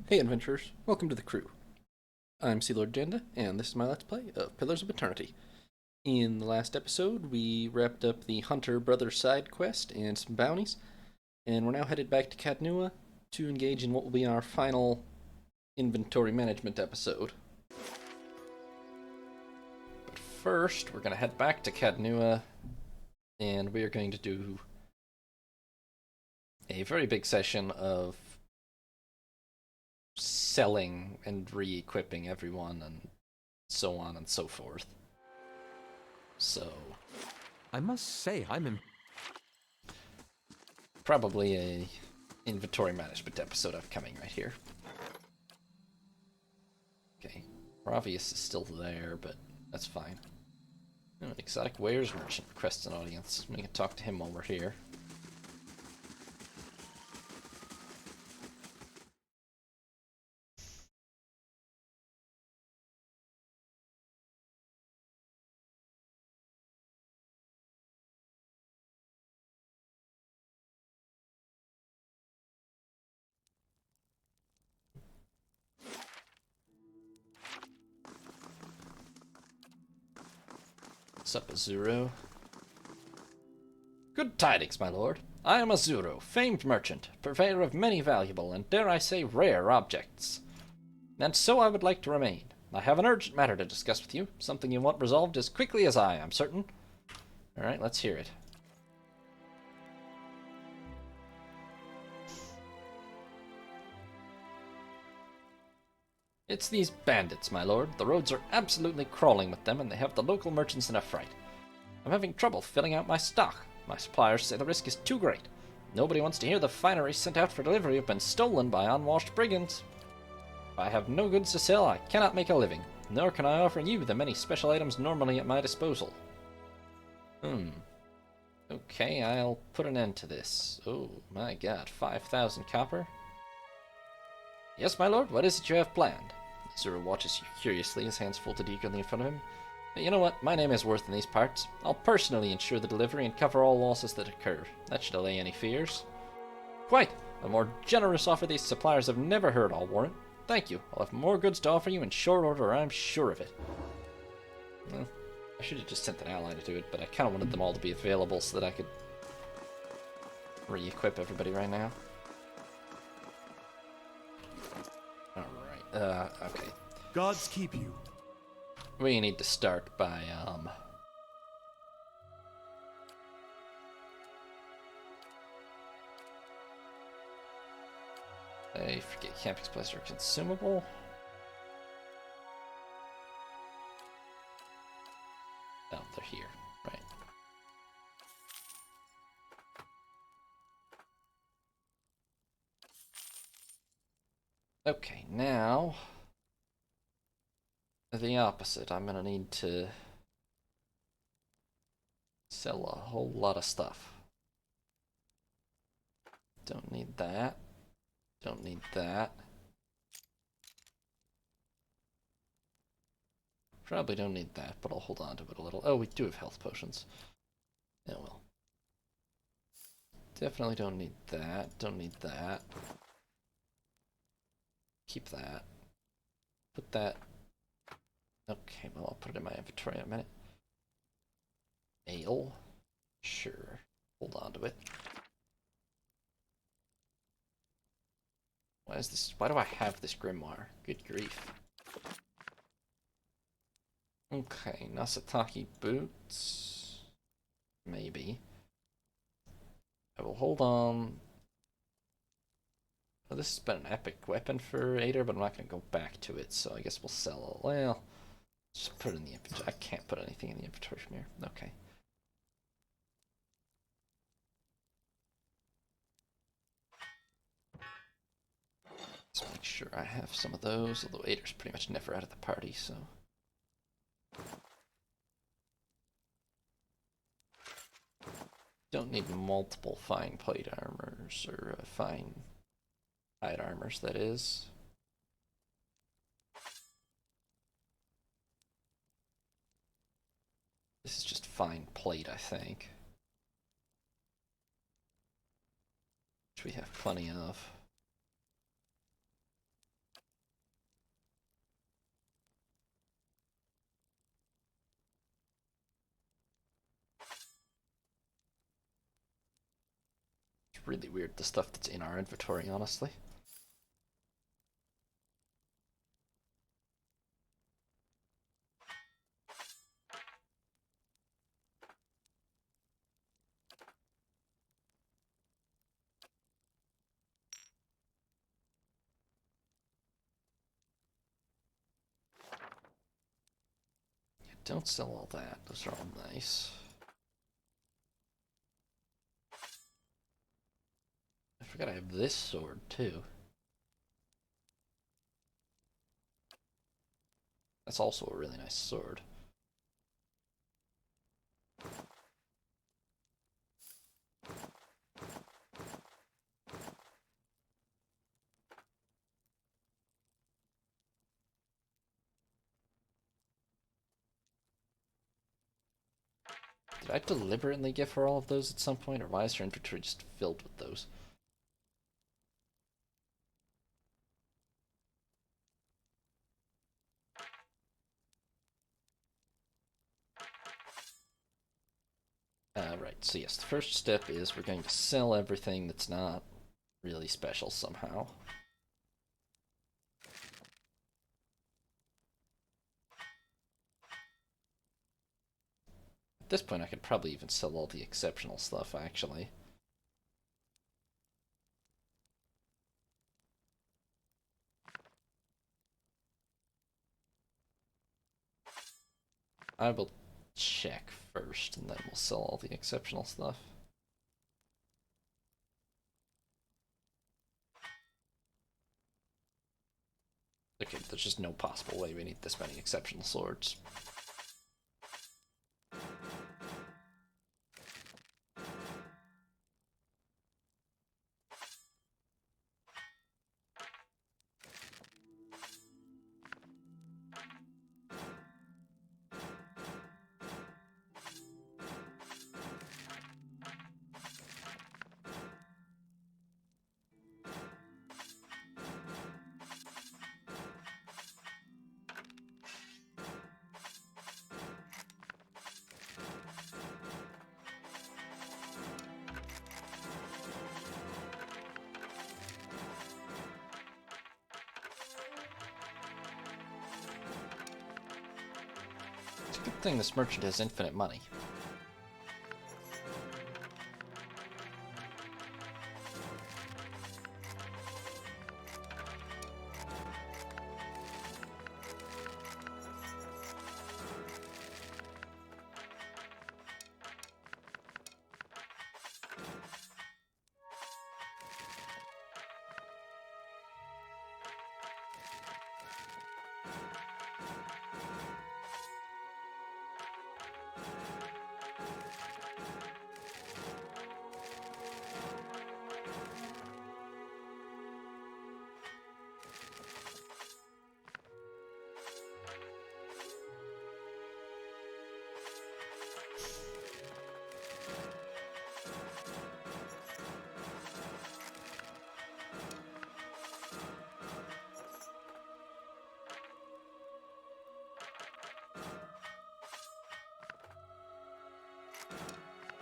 Hey adventurers, welcome to the crew. I'm Sea Lord Janda, and this is my Let's Play of Pillars of Eternity. In the last episode, we wrapped up the Hunter Brothers side quest and some bounties, and we're now headed back to Cadnua to engage in what will be our final inventory management episode. But first, we're going to head back to Cadnua, and we are going to do a very big session of selling and re-equipping everyone and so on and so forth. So, I must say, probably a inventory management episode upcoming right here. Okay, Ravius is still there, but that's fine. Oh, an exotic wares merchant requests an audience. We can talk to him while we're here. What's up, Azuro? Good tidings, my lord. I am Azuro, famed merchant, purveyor of many valuable and, dare I say, rare objects. And so I would like to remain. I have an urgent matter to discuss with you, something you want resolved as quickly as I'm certain. Alright, let's hear it. It's these bandits, my lord. The roads are absolutely crawling with them, and they have the local merchants in a fright. I'm having trouble filling out my stock. My suppliers say the risk is too great. Nobody wants to hear the finery sent out for delivery have been stolen by unwashed brigands. If I have no goods to sell, I cannot make a living, nor can I offer you the many special items normally at my disposal. Okay, I'll put an end to this. Oh, my god, 5,000 copper? Yes, my lord, what is it you have planned? Zero watches you curiously, his hands folded eagerly in front of him. You know what? My name is worth in these parts. I'll personally ensure the delivery and cover all losses that occur. That should allay any fears. Quite! A more generous offer these suppliers have never heard, I'll warrant. Thank you. I'll have more goods to offer you in short order, I'm sure of it. Well, I should have just sent an ally to do it, but I kind of wanted them all to be available so that I could re-equip everybody right now. Alright, okay. Gods keep you. We need to start by, I forget camping supplies are consumable. Oh, they're here, right. Okay, now the opposite. I'm gonna need to sell a whole lot of stuff. Don't need that. Don't need that. Probably don't need that, but I'll hold on to it a little. Oh, we do have health potions. Yeah, well. Definitely don't need that. Don't need that. Keep that. Put that. Okay, well, I'll put it in my inventory in a minute. Ale. Sure. Hold on to it. Why is this? Why do I have this grimoire? Good grief. Okay, Nasataki boots. Maybe. I will hold on. Well, this has been an epic weapon for Ader, but I'm not going to go back to it, so I guess we'll sell it. Well, just put it in the inventory. I can't put anything in the inventory from here. Okay. Let's make sure I have some of those, although Ader's pretty much never out of the party, so. Don't need multiple fine plate armors, or fine hide armors, that is. This is just fine plate, I think. Which we have plenty of. It's really weird, the stuff that's in our inventory, honestly. Yeah, don't sell all that. Those are all nice. I forgot I have this sword, too. That's also a really nice sword. Did I deliberately give her all of those at some point, or why is her inventory just filled with those? Right, so yes, the first step is we're going to sell everything that's not really special somehow. At this point, I could probably even sell all the exceptional stuff, actually. I will check first, and then we'll sell all the exceptional stuff. Okay, there's just no possible way we need this many exceptional swords. It's a good thing this merchant has infinite money.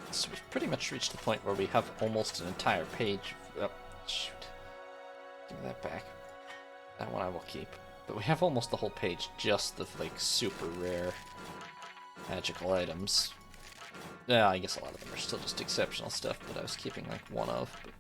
So we've pretty much reached the point where we have almost an entire page. Oh, shoot. Give me that back. That one I will keep. But we have almost the whole page just of, like, super rare magical items. Yeah, I guess a lot of them are still just exceptional stuff that I was keeping, like, one of. But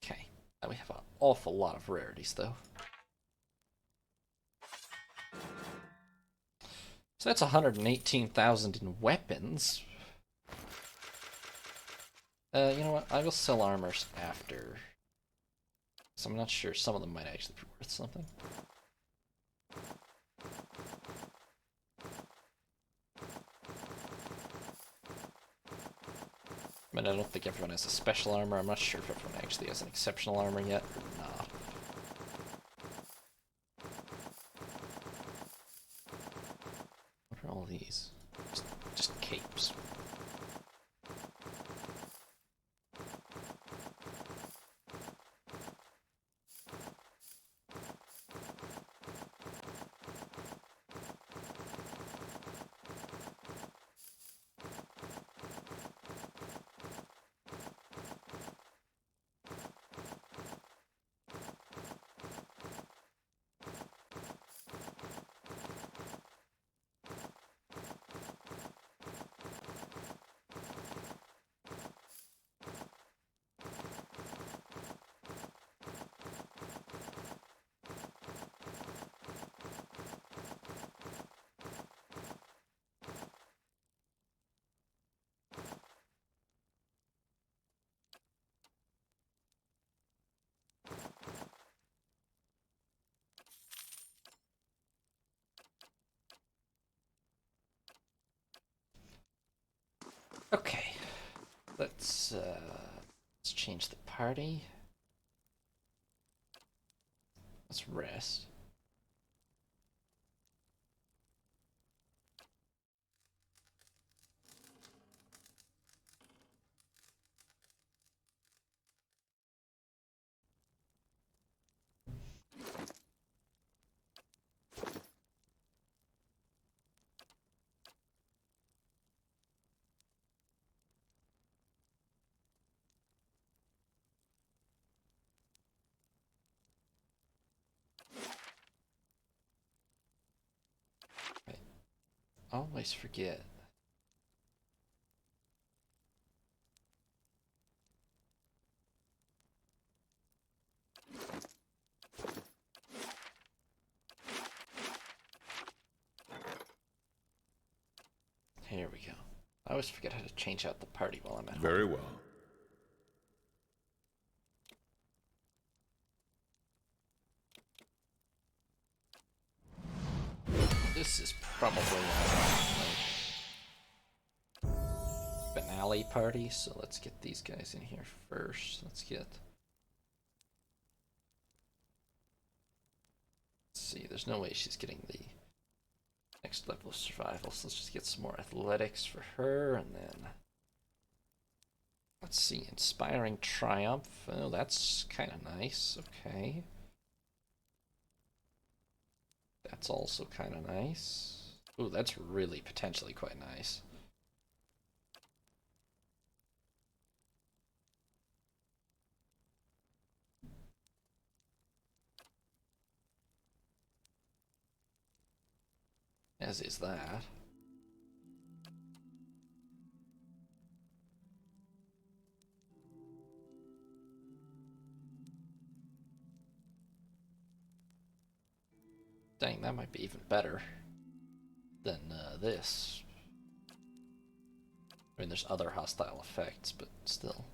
okay. Now we have an awful lot of rarities, though. So that's 118,000 in weapons. You know what? I will sell armors after. So I'm not sure. Some of them might actually be worth something. I mean, I don't think everyone has a special armor. I'm not sure if everyone actually has an exceptional armor yet or not. these? Just capes. Okay, let's change the party. Let's rest. Always forget. Here we go. I always forget how to change out the party while I'm at home. Very well. This is probably like finale party, so let's get these guys in here first. Let's see, there's no way she's getting the next level of survival, so let's just get some more athletics for her, and then let's see, inspiring triumph. Oh, that's kind of nice. Okay. That's also kind of nice. Ooh, that's really potentially quite nice. As is that. Dang, that might be even better than this. I mean, there's other hostile effects, but still.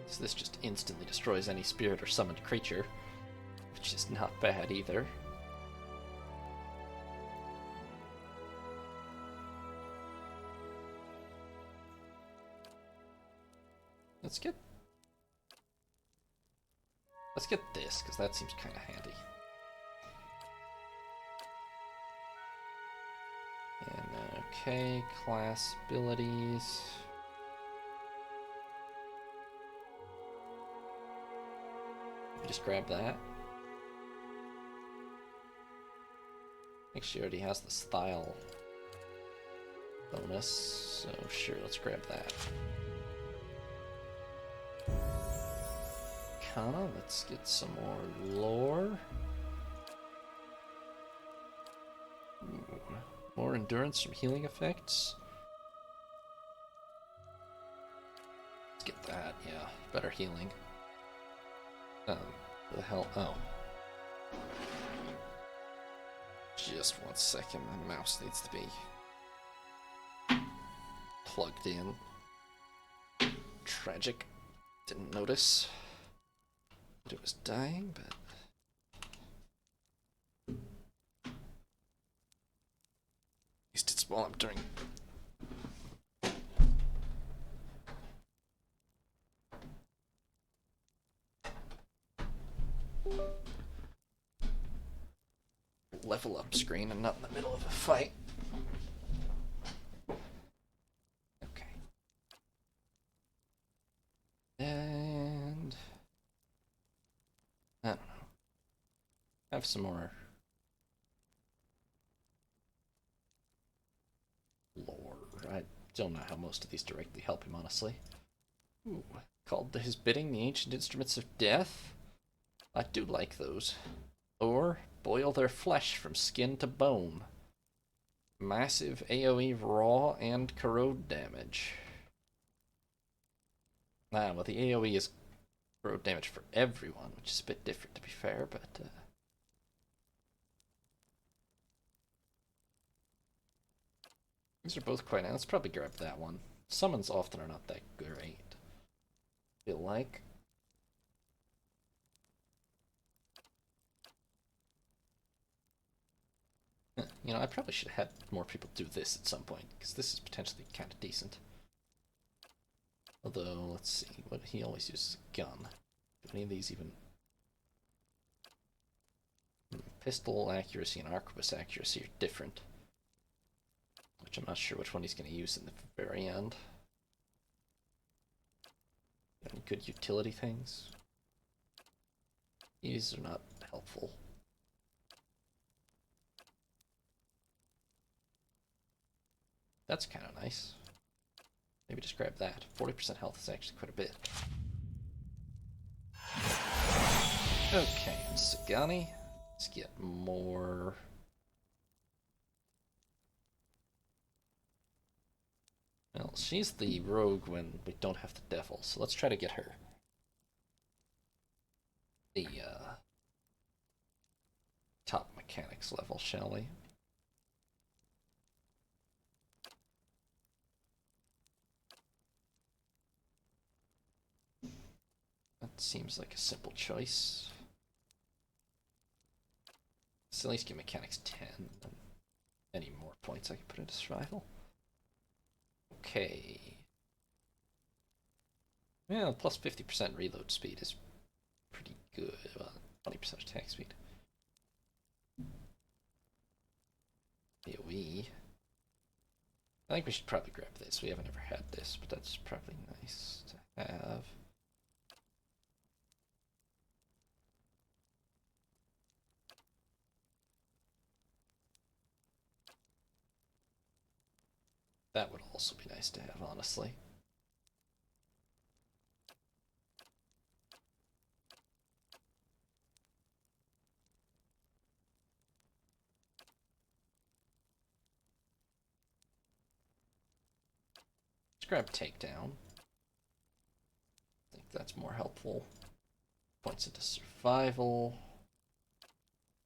So this just instantly destroys any spirit or summoned creature, which is not bad either. Let's get this, because that seems kind of handy. And okay, class abilities. Just grab that. I think she already has the style bonus, so sure, let's grab that. Let's get some more lore. Ooh, more endurance from healing effects. Let's get that, yeah. Better healing. The hell? Oh. Just 1 second, my mouse needs to be plugged in. Tragic. Didn't notice that it was dying, but while I'm doing. Level up screen and not in the middle of a fight. Okay. And I don't know. Have some more lore. I don't know how most of these directly help him, honestly. Ooh, called to his bidding the ancient instruments of death. I do like those. Or boil their flesh from skin to bone. Massive AoE raw and corrode damage. Nah, well the AoE is corrode damage for everyone, which is a bit different to be fair, but these are both quite nice. Let's probably grab that one. Summons often are not that great. Feel like. You know, I probably should have had more people do this at some point, because this is potentially kind of decent. Although, let's see, what he always uses a gun. Do any of these even... Pistol accuracy and arquebus accuracy are different. Which I'm not sure which one he's going to use in the very end. Any good utility things? These are not helpful. That's kind of nice. Maybe just grab that. 40% health is actually quite a bit. Okay, Sagani. Let's get more. Well, she's the rogue when we don't have the devil, so let's try to get her. The top mechanics level, shall we? That seems like a simple choice. Let's at least get mechanics 10. And any more points I can put into survival. Okay. Yeah, plus 50% reload speed is pretty good. 20% attack speed. AoE. I think we should probably grab this. We haven't ever had this, but that's probably nice to have. That would also be nice to have, honestly. Let's grab takedown. I think that's more helpful. Points into survival.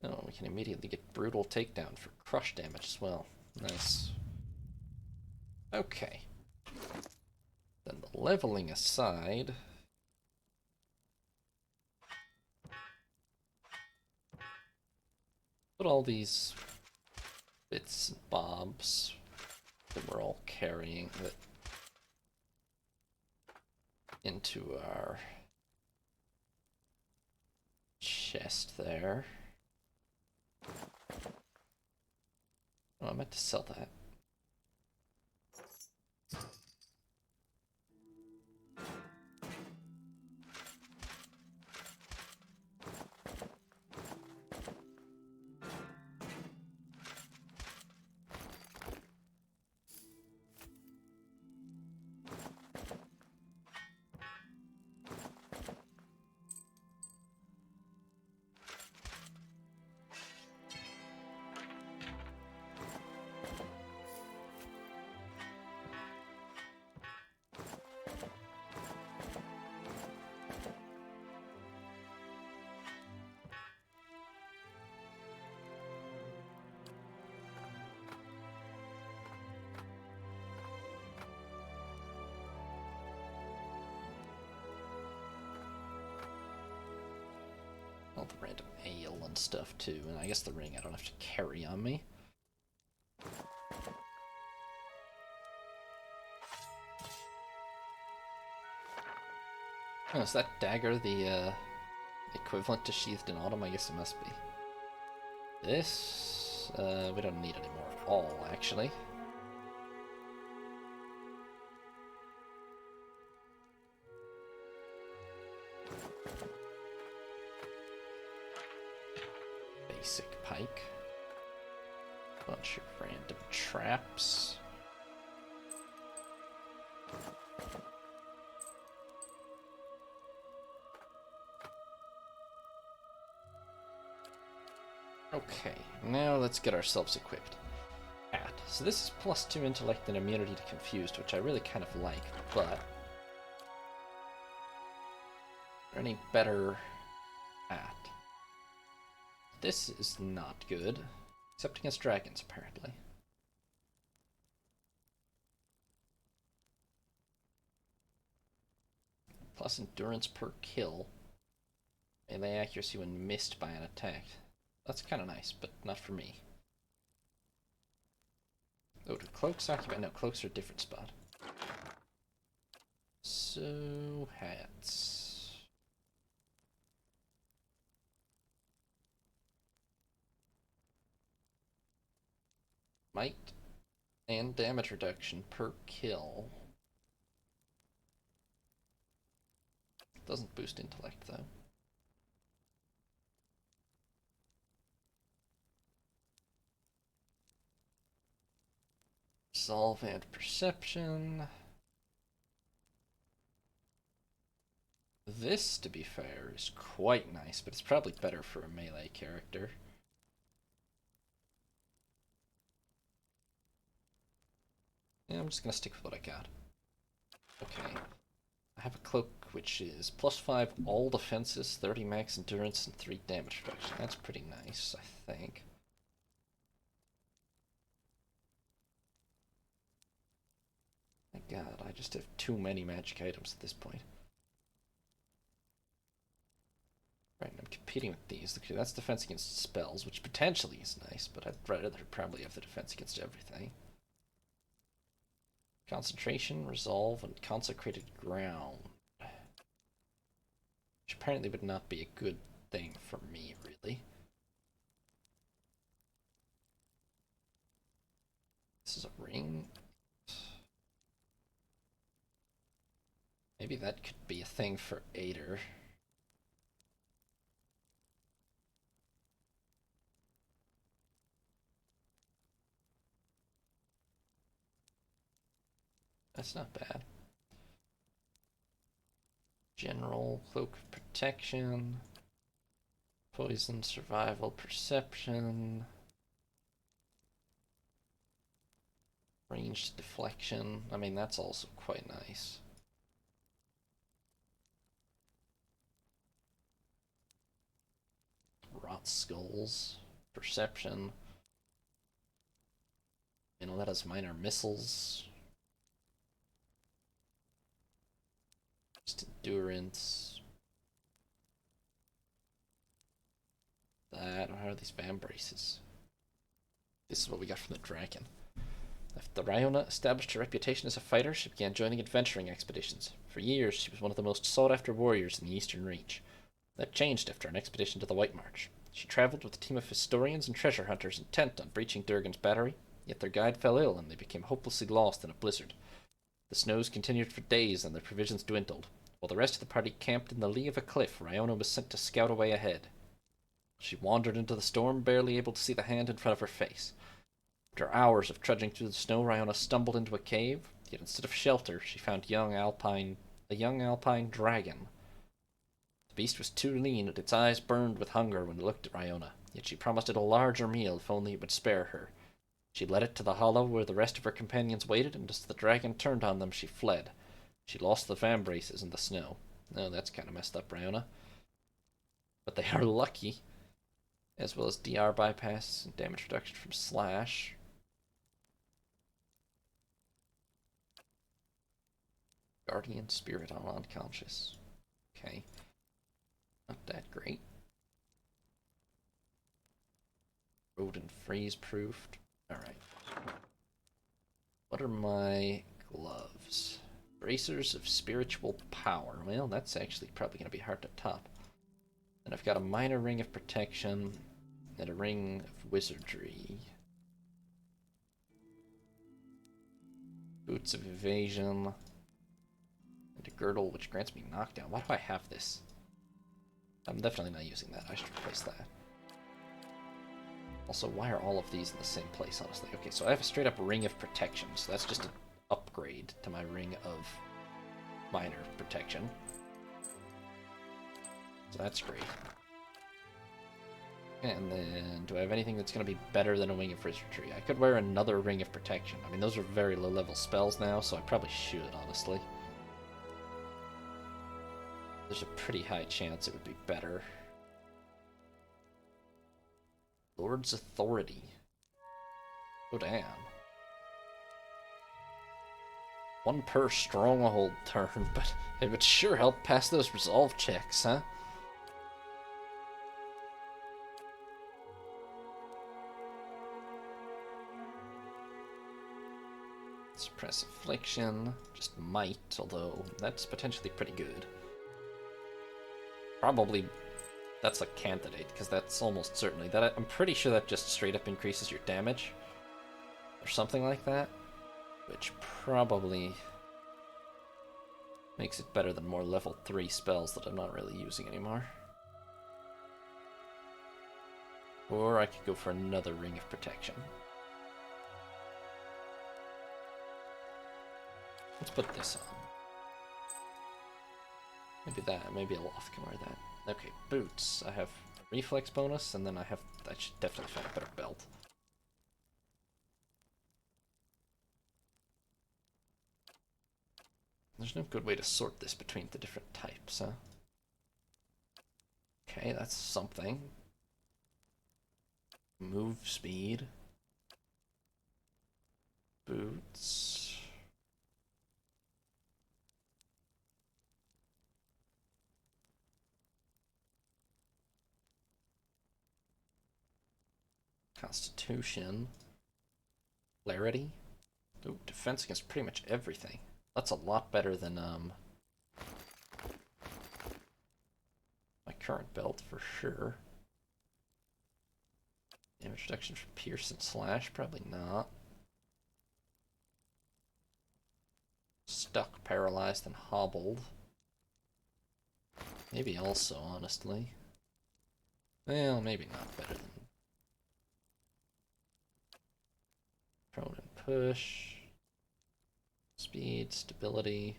Oh, we can immediately get brutal takedown for crush damage as well. Nice. Okay. Then the leveling aside, put all these bits and bobs that we're all carrying that into our chest there. Oh, I meant to sell that. All the random ale and stuff too, and I guess the ring I don't have to carry on me. Oh, is that dagger the equivalent to sheathed in autumn? I guess it must be. This, we don't need anymore at all, actually. Basic pike. Bunch of random traps. Okay, now let's get ourselves equipped. So this is +2 intellect and immunity to confused, which I really kind of like, but... Are there any better at? This is not good, except against dragons, apparently. Plus endurance per kill. Melee accuracy when missed by an attack. That's kind of nice, but not for me. Oh, do cloaks occupy? No, cloaks are a different spot. So, hats. Might and damage reduction per kill. Doesn't boost intellect, though. Resolve and perception. This, to be fair, is quite nice, but it's probably better for a melee character. Yeah, I'm just gonna stick with what I got. Okay. I have a cloak which is +5 all defenses, 30 max endurance, and 3 damage reduction. That's pretty nice, I think. My god, I just have too many magic items at this point. Right, I'm competing with these. Okay, that's defense against spells, which potentially is nice, but I'd rather probably have the defense against everything. Concentration, resolve, and consecrated ground. Which apparently would not be a good thing for me, really. This is a ring. Maybe that could be a thing for Ader. That's not bad. General, cloak of protection, poison, survival, perception, ranged deflection. I mean, that's also quite nice. Rot skulls, perception. You know, that has minor missiles. Just endurance. That, how are these bam braces? This is what we got from the dragon. After Ryona established her reputation as a fighter, she began joining adventuring expeditions. For years, she was one of the most sought-after warriors in the Eastern Reach. That changed after an expedition to the White March. She traveled with a team of historians and treasure hunters intent on breaching Durgan's battery, yet their guide fell ill and they became hopelessly lost in a blizzard. The snows continued for days and their provisions dwindled. While the rest of the party camped in the lee of a cliff, Ryona was sent to scout a way ahead. She wandered into the storm, barely able to see the hand in front of her face. After hours of trudging through the snow, Ryona stumbled into a cave, yet instead of shelter, she found a young alpine dragon. The beast was too lean, and its eyes burned with hunger when it looked at Ryona, yet she promised it a larger meal if only it would spare her. She led it to the hollow where the rest of her companions waited, and as the dragon turned on them, she fled. She lost the fan braces in the snow. Oh, that's kind of messed up, Ryona. But they are lucky, as well as DR bypass and damage reduction from slash. Guardian spirit on unconscious. Okay. Not that great. Rodent freeze proofed. Alright. What are my gloves? Bracers of spiritual power. Well, that's actually probably going to be hard to top. And I've got a minor ring of protection and a ring of wizardry. Boots of evasion. And a girdle which grants me knockdown. Why do I have this? I'm definitely not using that. I should replace that. Also, why are all of these in the same place, honestly? Okay, so I have a straight up ring of protection, so that's just an upgrade to my ring of minor protection. So that's great. And then, do I have anything that's going to be better than a Wing of Wizardry? I could wear another Ring of Protection. I mean, those are very low-level spells now, so I probably should, honestly. There's a pretty high chance it would be better. Lord's Authority. Oh, damn. 1 per stronghold turn, but it would sure help pass those resolve checks, huh? Suppress Affliction, just might, although that's potentially pretty good. Probably that's a candidate, because that's almost certainly that. I'm pretty sure that just straight up increases your damage, or something like that, which probably makes it better than more level 3 spells that I'm not really using anymore. Or I could go for another Ring of Protection. Let's put this on. Maybe a Loth can wear that. Okay, boots. I have a reflex bonus, and then I should definitely find a better belt. There's no good way to sort this between the different types, huh? Okay, that's something. Move speed. Boots. Constitution. Clarity. Ooh, defense against pretty much everything. That's a lot better than my current belt for sure. Damage reduction for pierce and slash, probably not. Stuck, paralyzed, and hobbled. Maybe also, honestly. Well, maybe not better than prone and push. Speed, stability.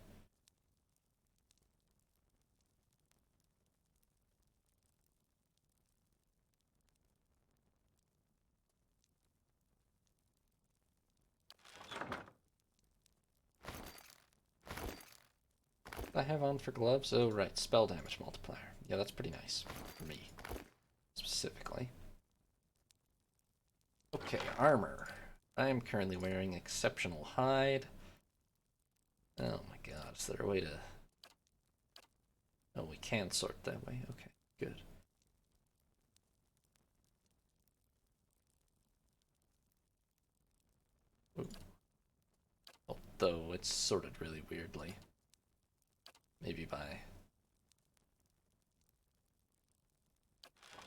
What I have on for gloves? Oh, right, spell damage multiplier. Yeah, that's pretty nice for me, specifically. Okay, armor. I am currently wearing exceptional hide. Oh my god, is there a way to... Oh, we can sort that way. Okay, good. Ooh. Although it's sorted really weirdly. Maybe by...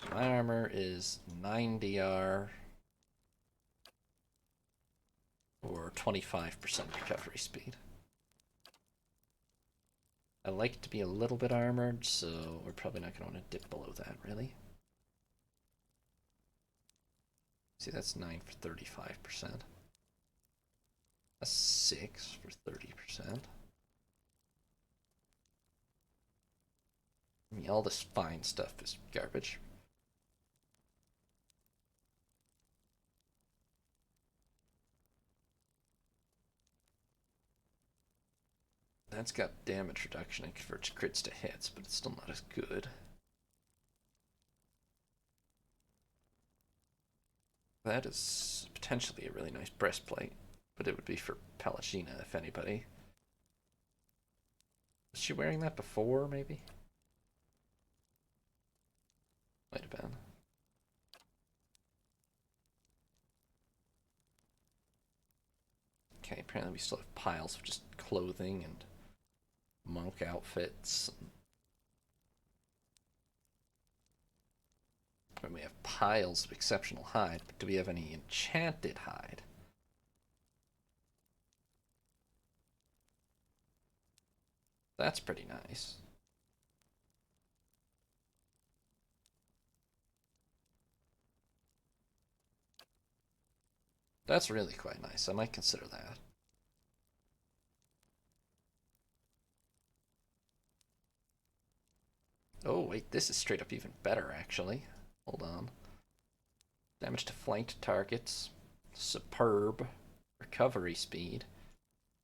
My armor is 9 DR or 25% recovery speed. I like to be a little bit armored, so we're probably not going to want to dip below that, really. See, that's 9 for 35%. That's 6 for 30%. I mean, all this fine stuff is garbage. That's got damage reduction and converts crits to hits, but it's still not as good. That is potentially a really nice breastplate, but it would be for Pallegina, if anybody. Was she wearing that before, maybe? Might have been. Okay, apparently we still have piles of just clothing and monk outfits. And we have piles of exceptional hide, but do we have any enchanted hide? That's pretty nice. That's really quite nice. I might consider that. Oh, wait, this is straight up even better, actually. Hold on. Damage to flanked targets. Superb. Recovery speed.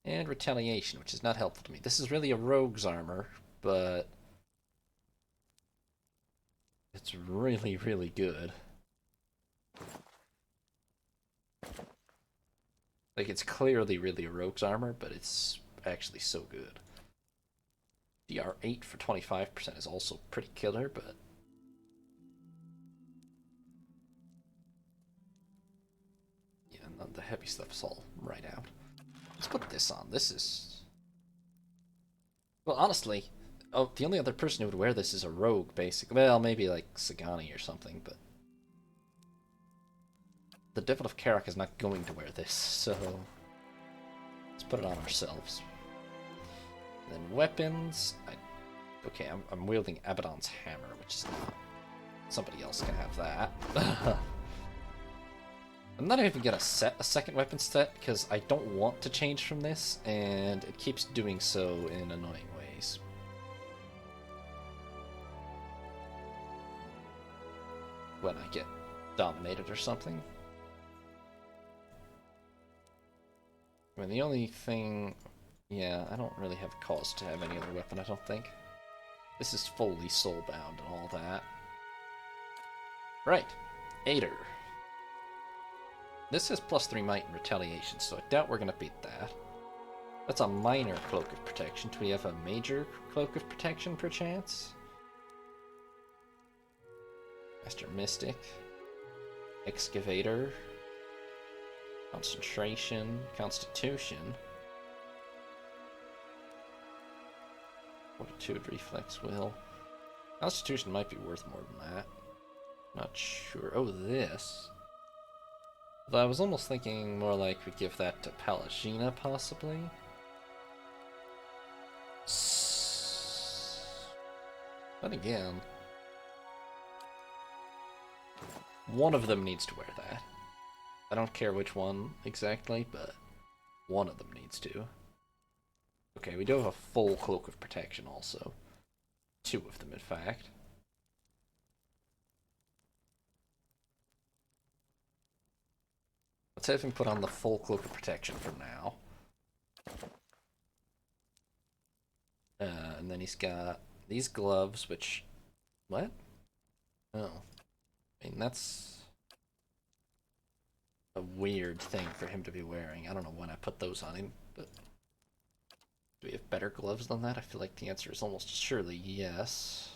And retaliation, which is not helpful to me. This is really a rogue's armor, but it's really, really good. Like, it's clearly really a rogue's armor, but it's actually so good. DR8 for 25% is also pretty killer, but... yeah, the heavy stuff is all right out. Let's put this on. This is... well, honestly, oh, the only other person who would wear this is a rogue, basically. Well, maybe like Sagani or something, but... the Devil of Karak is not going to wear this, so... let's put it on ourselves. And then weapons... okay, I'm wielding Abaddon's hammer, which is not... somebody else can have that. I'm not even gonna set a second weapon set, because I don't want to change from this, and it keeps doing so in annoying ways. When I get dominated or something. I mean, the only thing... yeah, I don't really have a cause to have any other weapon, I don't think. This is fully soulbound and all that. Right. Aider. This has +3 might and retaliation, so I doubt we're gonna beat that. That's a minor cloak of protection. Do we have a major cloak of protection, perchance? Master Mystic. Excavator. Concentration. Constitution. Fortitude, Reflex, Will. Constitution might be worth more than that. Not sure. Oh, this. Though I was almost thinking more like we give that to Palagina, possibly. But again, one of them needs to wear that. I don't care which one exactly, but one of them needs to. Okay, we do have a full cloak of protection also. 2 of them, in fact. Let's have him put on the full cloak of protection for now. And then he's got these gloves, which... what? Oh. I mean, that's a weird thing for him to be wearing. I don't know when I put those on him, but... do we have better gloves than that? I feel like the answer is almost surely yes.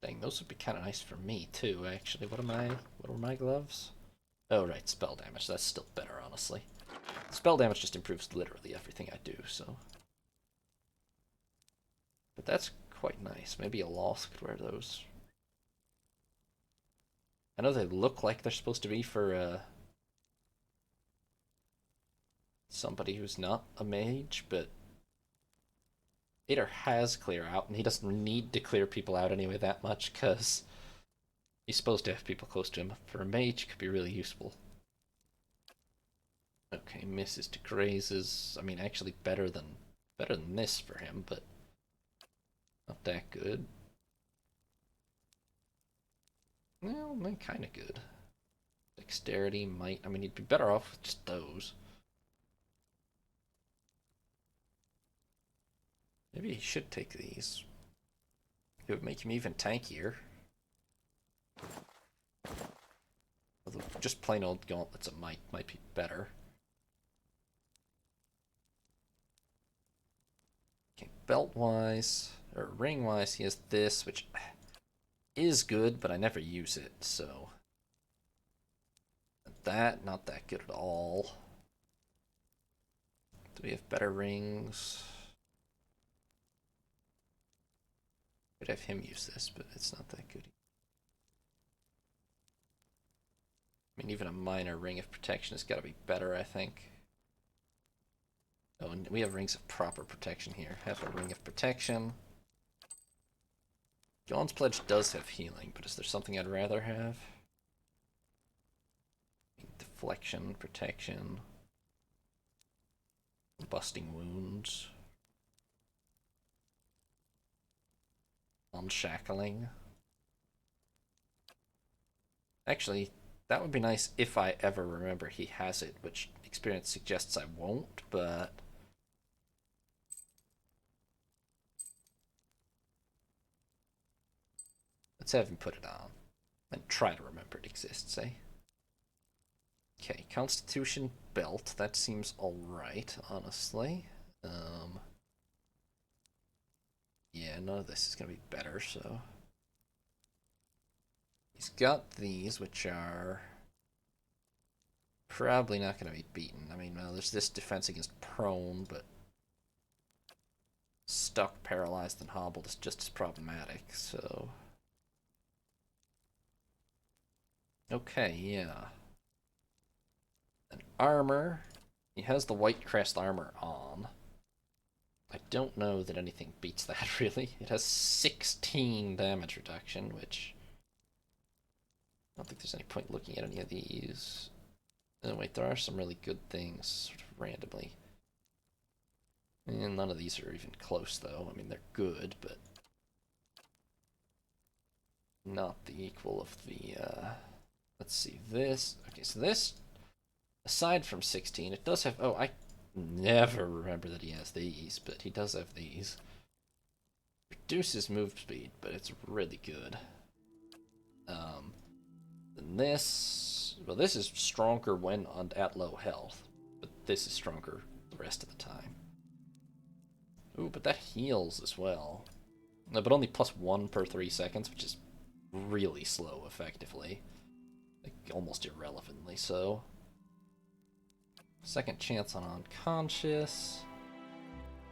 Dang, those would be kind of nice for me too, actually. What were my gloves? Oh, right, spell damage. That's still better, honestly. Spell damage just improves literally everything I do, so... but that's quite nice. Maybe a Loth could wear those. I know they look like they're supposed to be for, somebody who's not a mage, but Ader has clear out, and he doesn't need to clear people out anyway that much, because he's supposed to have people close to him. For a mage, it could be really useful. Okay, misses to grazes. I mean, actually better than this for him, but not that good. Well, kind of good. Dexterity, might. I mean, he'd be better off with just those. Maybe he should take these. It would make him even tankier. Although just plain old gauntlets it might be better. Okay, belt-wise, or ring-wise, he has this, which is good, but I never use it, so... that, not that good at all. Do we have better rings? Could have him use this, but it's not that good. I mean, even a minor ring of protection has got to be better, I think. Oh, and we have rings of proper protection here. Have a ring of protection. Dawn's Pledge does have healing, but is there something I'd rather have? Deflection, protection, busting wounds, unshackling. Actually, that would be nice if I ever remember he has it, which experience suggests I won't, but... let's have him put it on. And try to remember it exists, eh? Okay, Constitution belt. That seems alright, honestly. Yeah, none of this is going to be better, so... he's got these, which are... probably not going to be beaten. I mean, well, there's this defense against prone, but... stuck, paralyzed, and hobbled is just as problematic, so... okay, yeah. An armor. He has the White Crest armor on. I don't know that anything beats that, really. It has 16 damage reduction, which... I don't think there's any point looking at any of these. Oh, wait, there are some really good things, sort of randomly. And none of these are even close, though. I mean, they're good, but... not the equal of the, let's see, this... okay, so this... aside from 16, it does have... oh, I never remember that he has these, but he does have these. Reduces move speed, but it's really good. Then this... well, this is stronger when at low health, but this is stronger the rest of the time. Ooh, but that heals as well. No, but only +1 per 3 seconds, which is really slow, effectively. Like, almost irrelevantly so. Second chance on unconscious.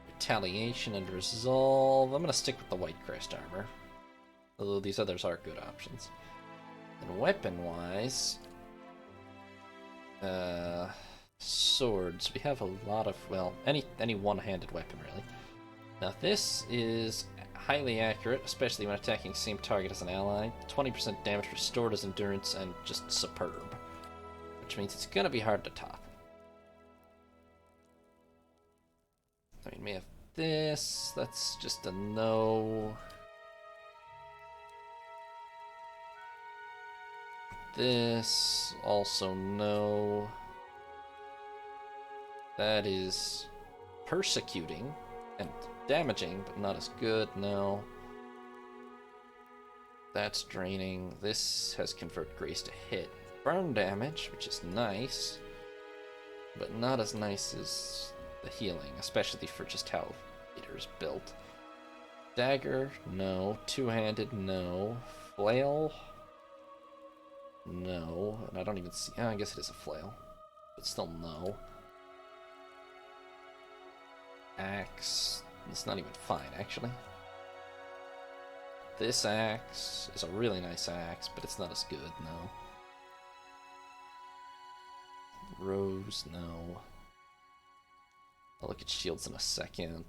Retaliation and resolve. I'm gonna stick with the White Crest armor. Although these others are good options. And weapon-wise... swords. We have a lot of, well, any one-handed weapon, really. Now this is highly accurate, especially when attacking the same target as an ally. 20% damage restored as endurance, and just superb. Which means it's gonna be hard to top. I mean, we have this, that's just a no. This, also no. That is persecuting and damaging, but not as good, no. That's draining. This has convert grace to hit. Burn damage, which is nice, but not as nice as the healing, especially for just how it is built. Dagger, no. Two-handed, no. Flail, no. And I don't even see... oh, I guess it is a flail, but still no. Axe, it's not even fine, actually. This axe is a really nice axe, but it's not as good, no. Rose, no. I'll look at shields in a second.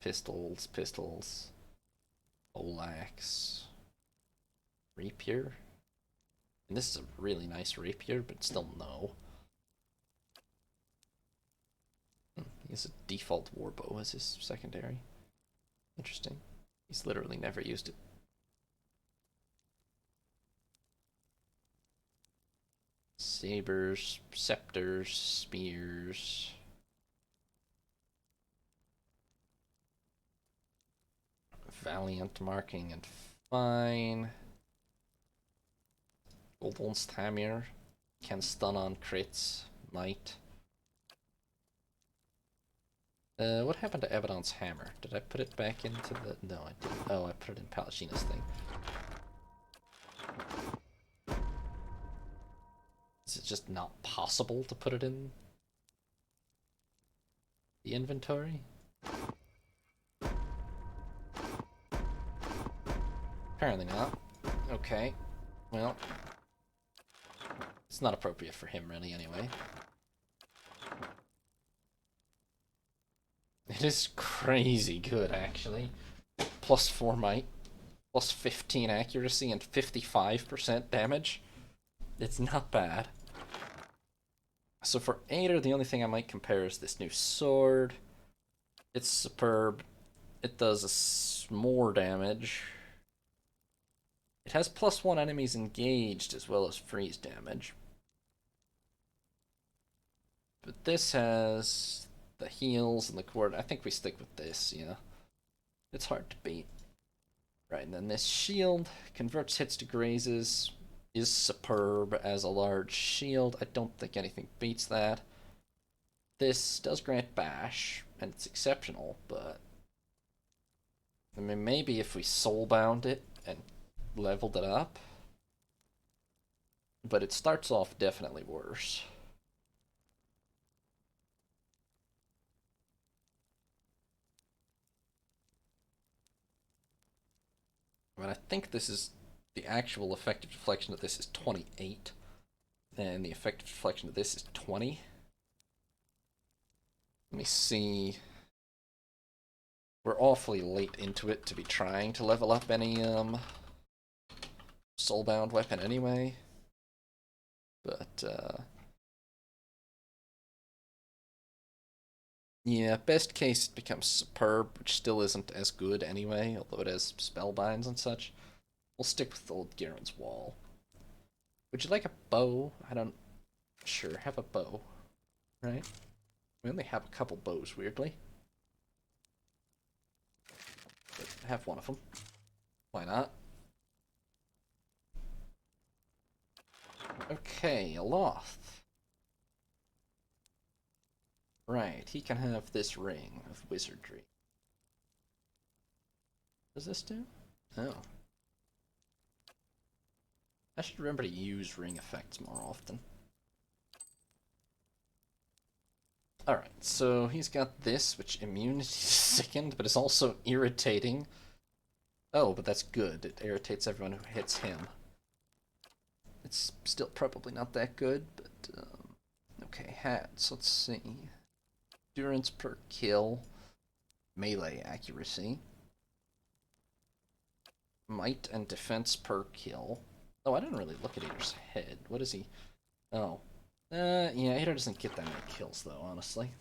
Pistols, pistols. Olax. Rapier. And this is a really nice rapier, but still no. He has a default warbow as his secondary. Interesting. He's literally never used it. Sabers, scepters, spears. Valiant marking and fine. Goldon's Tamir can stun on crits. Might. What happened to Abaddon's hammer? Did I put it back into the... no, I didn't. Oh, I put it in Palutina's thing. Is it just not possible to put it in? The inventory? Apparently not. Okay. Well, it's not appropriate for him, really, anyway. It is crazy good, actually. Plus 4 might, plus 15 accuracy, and 55% damage. It's not bad. So for Ader, the only thing I might compare is this new sword. It's superb. It does more damage. It has +1 enemies engaged as well as freeze damage. But this has the heals and the cord. I think we stick with this, yeah. It's hard to beat. Right, and then this shield converts hits to grazes, is superb as a large shield. I don't think anything beats that. This does grant bash, and it's exceptional, but I mean, maybe if we soulbound it and leveled it up, but it starts off definitely worse. I mean, I think this is the actual effective deflection of this is 28, and the effective deflection of this is 20. Let me see. We're awfully late into it to be trying to level up any soulbound weapon anyway. But yeah, best case it becomes superb, which still isn't as good anyway, although it has spellbinds and such. We'll stick with old Garen's Wall. Would you like a bow? I don't... Sure, have a bow. Right? We only have a couple bows, weirdly. But have one of them. Why not? Okay, Aloth. Right, he can have this ring of wizardry. What does this do? Oh. I should remember to use ring effects more often. Alright, so he's got this, which immunity is sickened, but is also irritating. Oh, but that's good. It irritates everyone who hits him. It's still probably not that good, but... okay, hats. Let's see. Endurance per kill. Melee accuracy. Might and defense per kill. Oh, I didn't really look at Ader's head. What is he? Oh. Yeah, Ader doesn't get that many kills, though, honestly.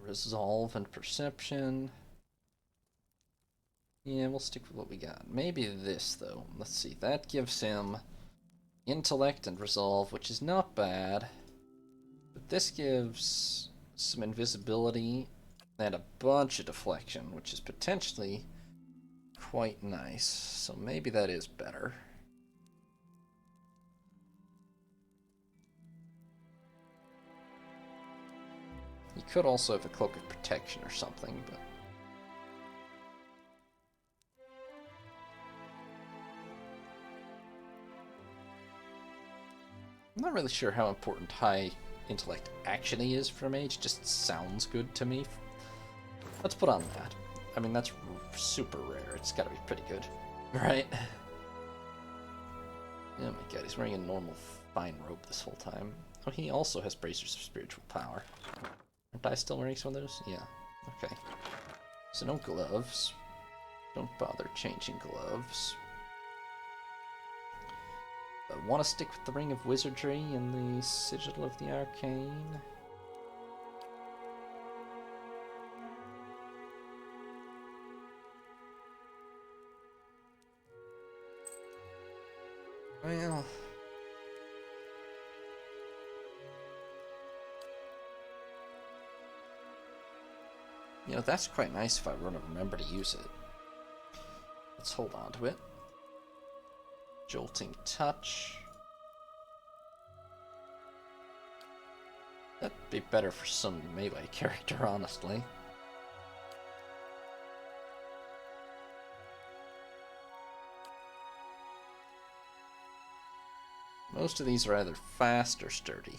Resolve and perception. Yeah, we'll stick with what we got. Maybe this, though. Let's see. That gives him intellect and resolve, which is not bad. But this gives some invisibility and a bunch of deflection, which is potentially quite nice. So maybe that is better. You could also have a cloak of protection or something, but... I'm not really sure how important high intellect actually is for a mage, just sounds good to me. Let's put on that. I mean, that's super rare. It's gotta be pretty good, right? Oh my god, he's wearing a normal fine robe this whole time. Oh, he also has bracers of spiritual power. Aren't I still wearing some of those? Yeah. Okay. So no gloves. Don't bother changing gloves. I want to stick with the Ring of Wizardry and the Sigil of the Arcane. Well... you know, that's quite nice if I were to remember to use it. Let's hold on to it. Jolting Touch. That'd be better for some melee character, honestly. Most of these are either fast or sturdy.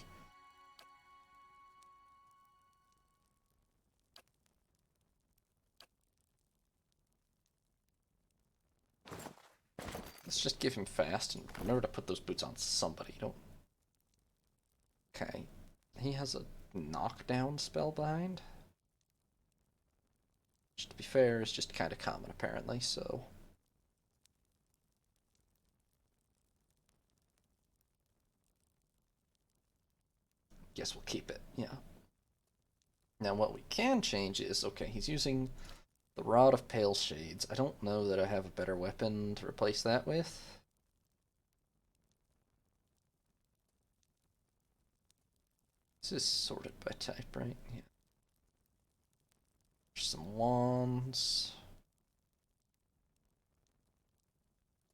Let's just give him fast and remember to put those boots on somebody. Don't. Okay. He has a knockdown spell behind. Which, to be fair, is just kind of common apparently, so. Guess we'll keep it, yeah. Now what we can change is, okay, he's using the Rod of Pale Shades. I don't know that I have a better weapon to replace that with. This is sorted by type, right? Yeah. There's some wands.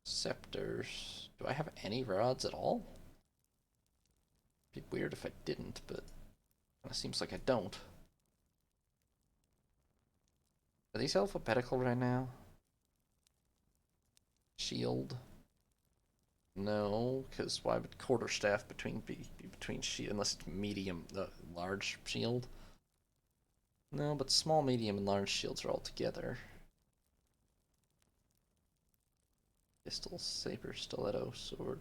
Scepters. Do I have any rods at all? It'd be weird if I didn't, but it seems like I don't. Are these alphabetical right now? Shield. No, because why would quarterstaff be between shield unless it's medium, large shield? No, but small, medium, and large shields are all together. Pistol, saber, stiletto, sword.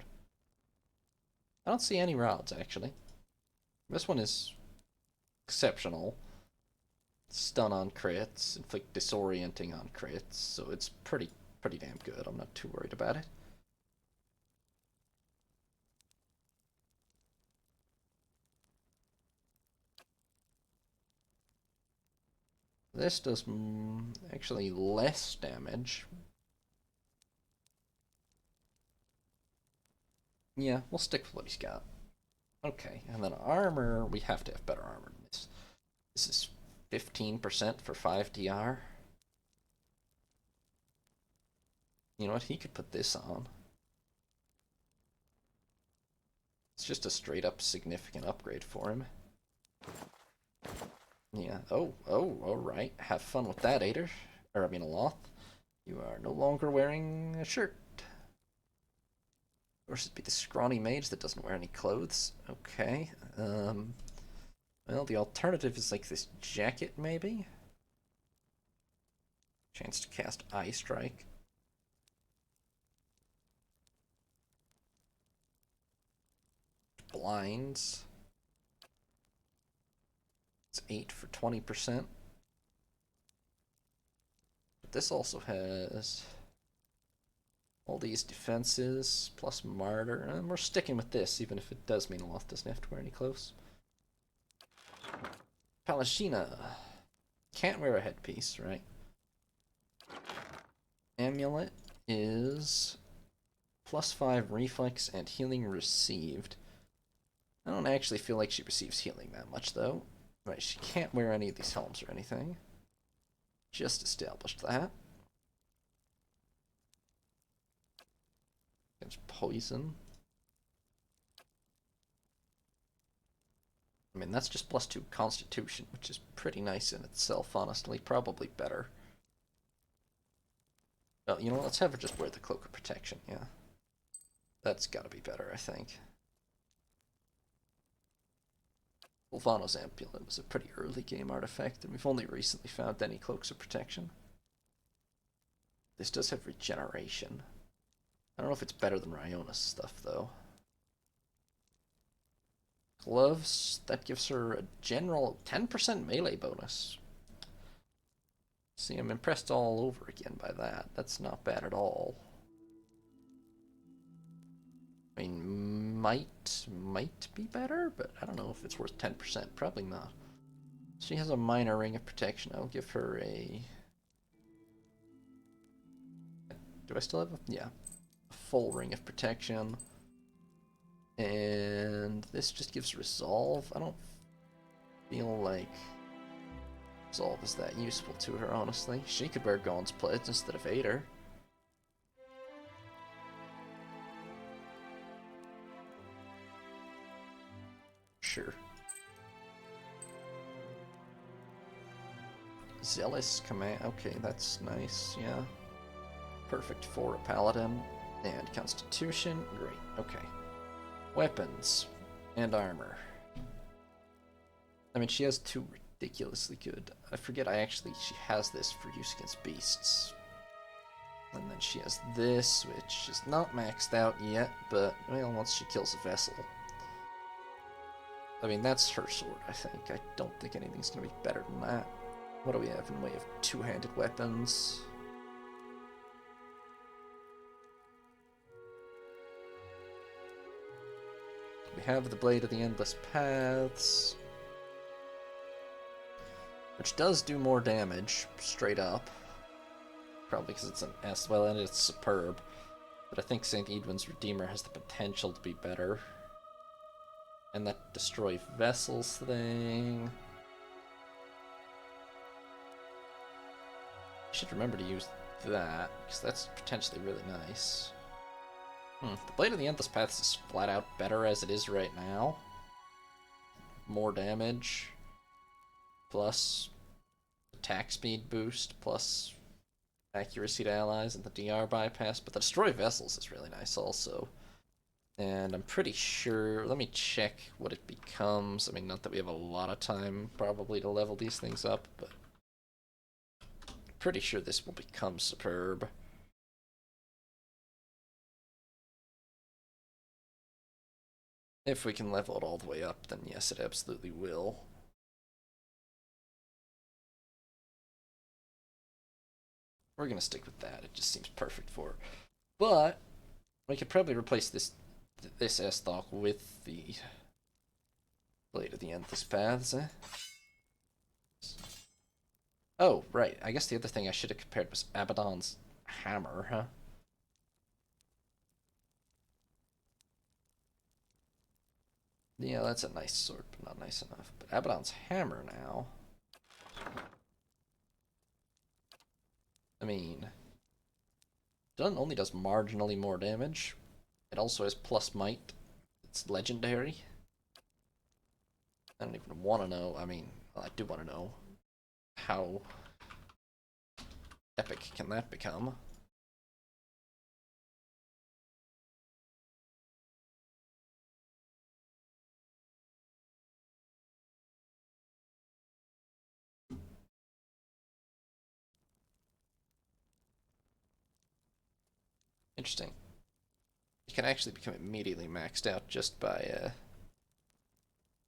I don't see any rods actually. This one is exceptional. Stun on crits, inflict disorienting on crits, so it's pretty damn good. I'm not too worried about it. This does actually less damage. Yeah, we'll stick with what he's got. Okay, and then armor, we have to have better armor than this. This is 15% for 5 DR. You know what, he could put this on. It's just a straight up significant upgrade for him. Yeah, oh, alright. Have fun with that, Ader. Or, I mean, Aloth. You are no longer wearing a shirt. Or should it be the scrawny mage that doesn't wear any clothes? Okay. Well, the alternative is like this jacket, maybe? Chance to cast Eye Strike. Blinds. It's 8 for 20%. But this also has all these defenses, plus Martyr. And we're sticking with this, even if it does mean Aloth doesn't have to wear any clothes. Palashina. Can't wear a headpiece, right? Amulet is +5 reflex and healing received. I don't actually feel like she receives healing that much, though. Right, she can't wear any of these helms or anything. Just established that. There's poison. I mean, that's just +2 constitution, which is pretty nice in itself, honestly. Probably better. Oh, you know what? Let's have her just wear the Cloak of Protection, yeah. That's gotta be better, I think. Ulvano's Amulet was a pretty early game artifact, and we've only recently found any Cloaks of Protection. This does have regeneration. I don't know if it's better than Ryona's stuff, though. Gloves, that gives her a general 10% melee bonus. See, I'm impressed all over again by that. That's not bad at all. I mean, might be better, but I don't know if it's worth 10%. Probably not. She has a minor ring of protection. I'll give her a... Do I still have a... Yeah. A full ring of protection. And this just gives resolve. I don't feel like resolve is that useful to her, honestly. She could wear Gaunt's Pledge instead of Ader. Sure. Zealous command. Okay, that's nice, yeah. Perfect for a paladin. And constitution. Great, okay. Weapons and armor. I mean, she has 2 ridiculously good. I forget she has this for use against beasts. And then she has this, which is not maxed out yet, but, well, once she kills a vessel. I mean, that's her sword, I think. I don't think anything's going to be better than that. What do we have in way of two-handed weapons? We have the Blade of the Endless Paths, which does do more damage, straight up. Probably because it's an S, well, and it's superb. But I think St. Edwin's Redeemer has the potential to be better. And that Destroy Vessels thing. I should remember to use that, because that's potentially really nice. The Blade of the Endless Paths is flat out better as it is right now. More damage, plus attack speed boost, plus accuracy to allies and the DR bypass, but the Destroy Vessels is really nice also. And I'm pretty sure, let me check what it becomes. I mean, not that we have a lot of time probably to level these things up, but pretty sure this will become superb. If we can level it all the way up, then yes, it absolutely will. We're gonna stick with that. It just seems perfect for her. But we could probably replace this S-Stock with the Blade of the Endless Paths. Oh, right. I guess the other thing I should have compared was Abaddon's hammer, huh? Yeah, that's a nice sword, but not nice enough. But Abaddon's hammer now. I mean, only does marginally more damage. It also has plus might. It's legendary. I don't even want to know. I mean, well, I do want to know how epic can that become. Interesting. You can actually become immediately maxed out just by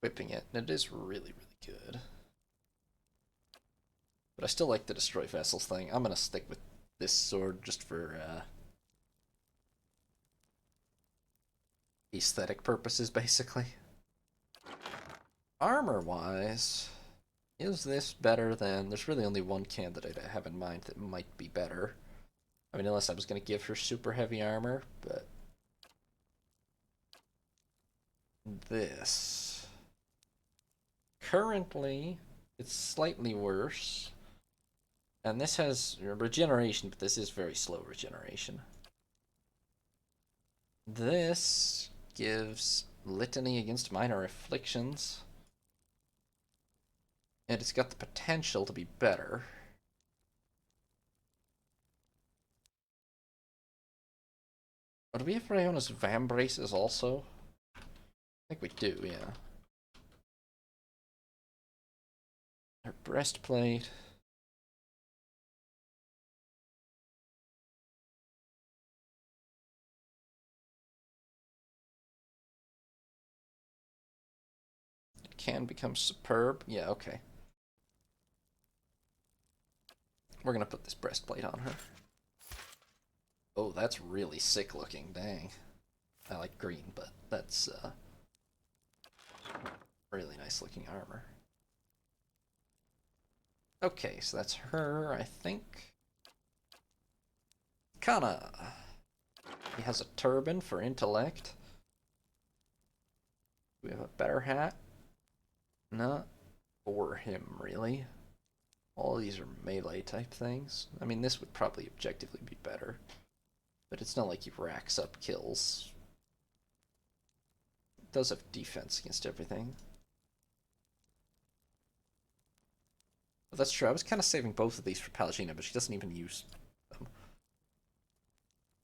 whipping it, and it is really, really good. But I still like the Destroy Vessels thing. I'm gonna stick with this sword just for aesthetic purposes, basically. Armor-wise, is this better than... There's really only one candidate I have in mind that might be better. I mean, unless I was going to give her super heavy armor, but... This. Currently, it's slightly worse. And this has regeneration, but this is very slow regeneration. This gives Litany against minor afflictions. And it's got the potential to be better. Oh, do we have Rayona's Vambraces also? I think we do, yeah. Her breastplate. It can become superb. Yeah, okay. We're gonna put this breastplate on her. Oh, that's really sick looking, dang. I like green, but that's really nice looking armor. Okay, so that's her, I think. Kana. He has a turban for intellect. We have a better hat. Not for him, really. All these are melee type things. I mean, this would probably objectively be better. But it's not like he racks up kills. It does have defense against everything. But that's true. I was kind of saving both of these for Pallegina, but she doesn't even use them.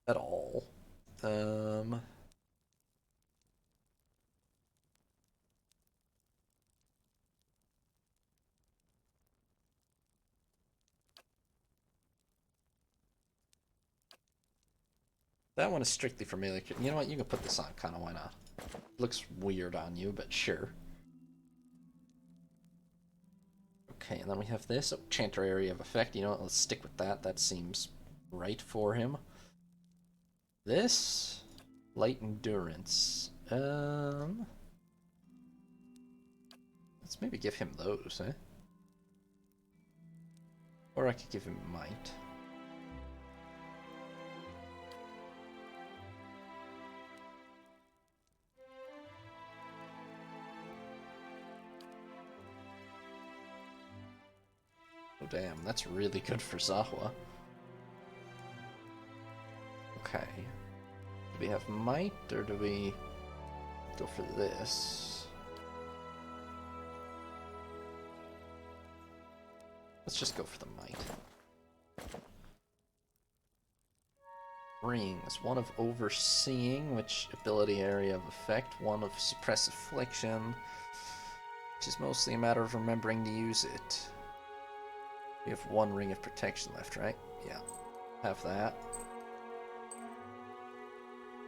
At all. That one is strictly for melee. You know what? You can put this on, kind of. Why not? Looks weird on you, but sure. Okay, and then we have this. Oh, Chanter area of effect. You know what? Let's stick with that. That seems right for him. This. Light endurance. Let's maybe give him those, eh? Or I could give him might. Oh damn, that's really good for Zahua. Okay. Do we have might, or do we go for this? Let's just go for the might. Rings. One of overseeing, which ability area of effect. One of suppress affliction, which is mostly a matter of remembering to use it. We have one ring of protection left, right? Yeah. Have that.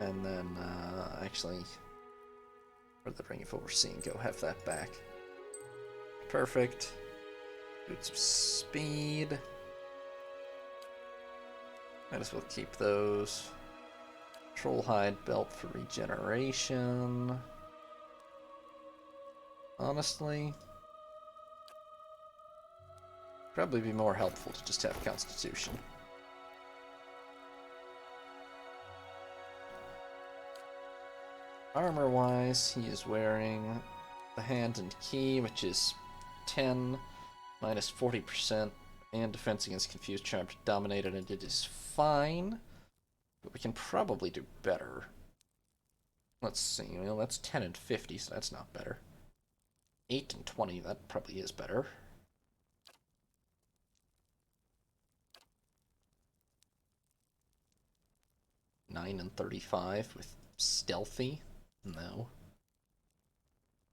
And then, actually, for the ring of overseeing, go have that back. Perfect. Boots of speed. Might as well keep those. Trollhide belt for regeneration. Honestly, probably be more helpful to just have Constitution. Armor-wise, he is wearing the hand and key, which is 10 minus 40%, and defense against confused, charmed, dominated, and it is fine. But we can probably do better. Let's see, well, that's 10 and 50, so that's not better. 8 and 20, that probably is better. Nine and 35 with stealthy? No.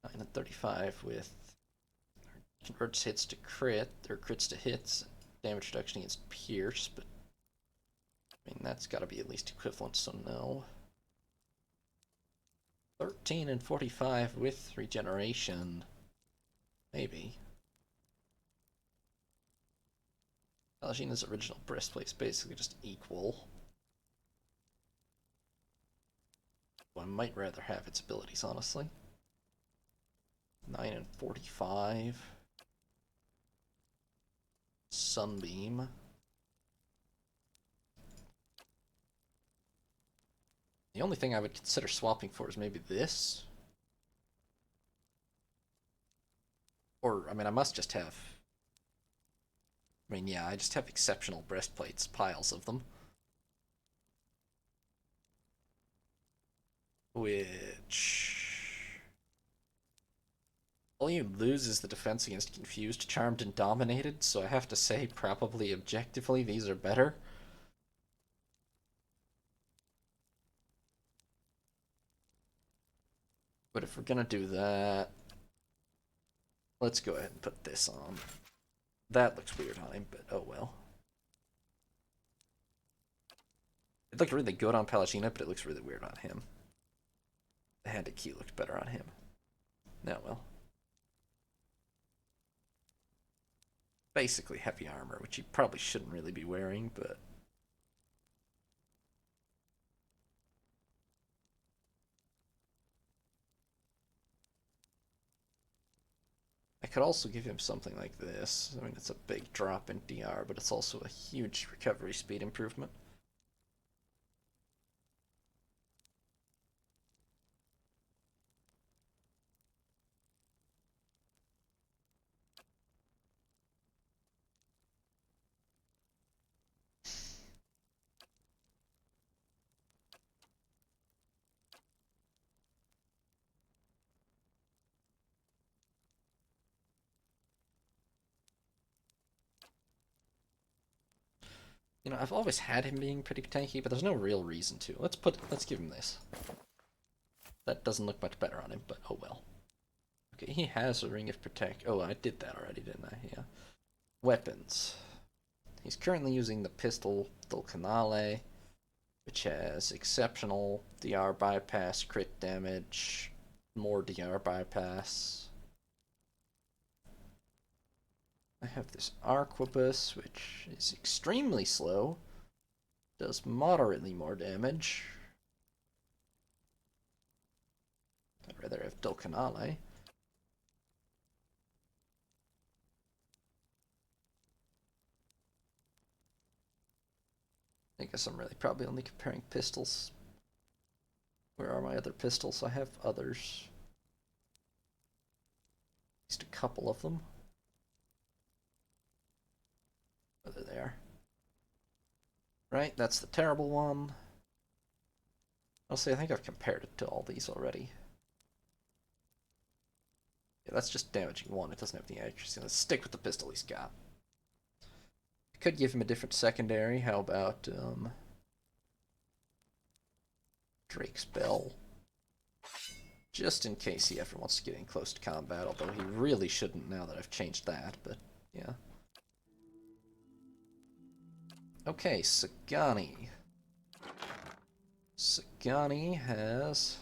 9 and 35 with converts hits to crit, or crits to hits, damage reduction against pierce, but I mean, that's gotta be at least equivalent, so no. 13 and 45 with regeneration. Maybe. Algina's original breastplate's basically just equal. I might rather have its abilities, honestly. 9 and 45. Sunbeam. The only thing I would consider swapping for is maybe this. Or, I mean, I must just have... I mean, yeah, I just have exceptional breastplates, piles of them. Which... all you lose is the defense against confused, charmed, and dominated, so I have to say, probably objectively, these are better. But if we're gonna do that, let's go ahead and put this on. That looks weird on him, but oh well. It looked really good on Palagina, but it looks really weird on him. The handed key looked better on him. Now, well. Basically heavy armor, which he probably shouldn't really be wearing, but... I could also give him something like this. I mean, it's a big drop in DR, but it's also a huge recovery speed improvement. You know, I've always had him being pretty tanky, but there's no real reason to. Let's give him this. That doesn't look much better on him, but oh well. Okay, he has a ring of protect. Oh, I did that already, didn't I? Yeah. Weapons. He's currently using the pistol Dol Canale, which has exceptional DR bypass, crit damage, more DR bypass. I have this Arquebus, which is extremely slow, does moderately more damage. I'd rather have Dolcanale. I guess I'm really probably only comparing pistols. Where are my other pistols? I have others. At least a couple of them. Oh, there they are. Right, that's the terrible one. Honestly, I think I've compared it to all these already. Yeah, that's just damaging one. It doesn't have the accuracy. Let's stick with the pistol he's got. I could give him a different secondary. How about Drake's Bell? Just in case he ever wants to get in close to combat, although he really shouldn't now that I've changed that, but yeah. Okay, Sagani. Sagani has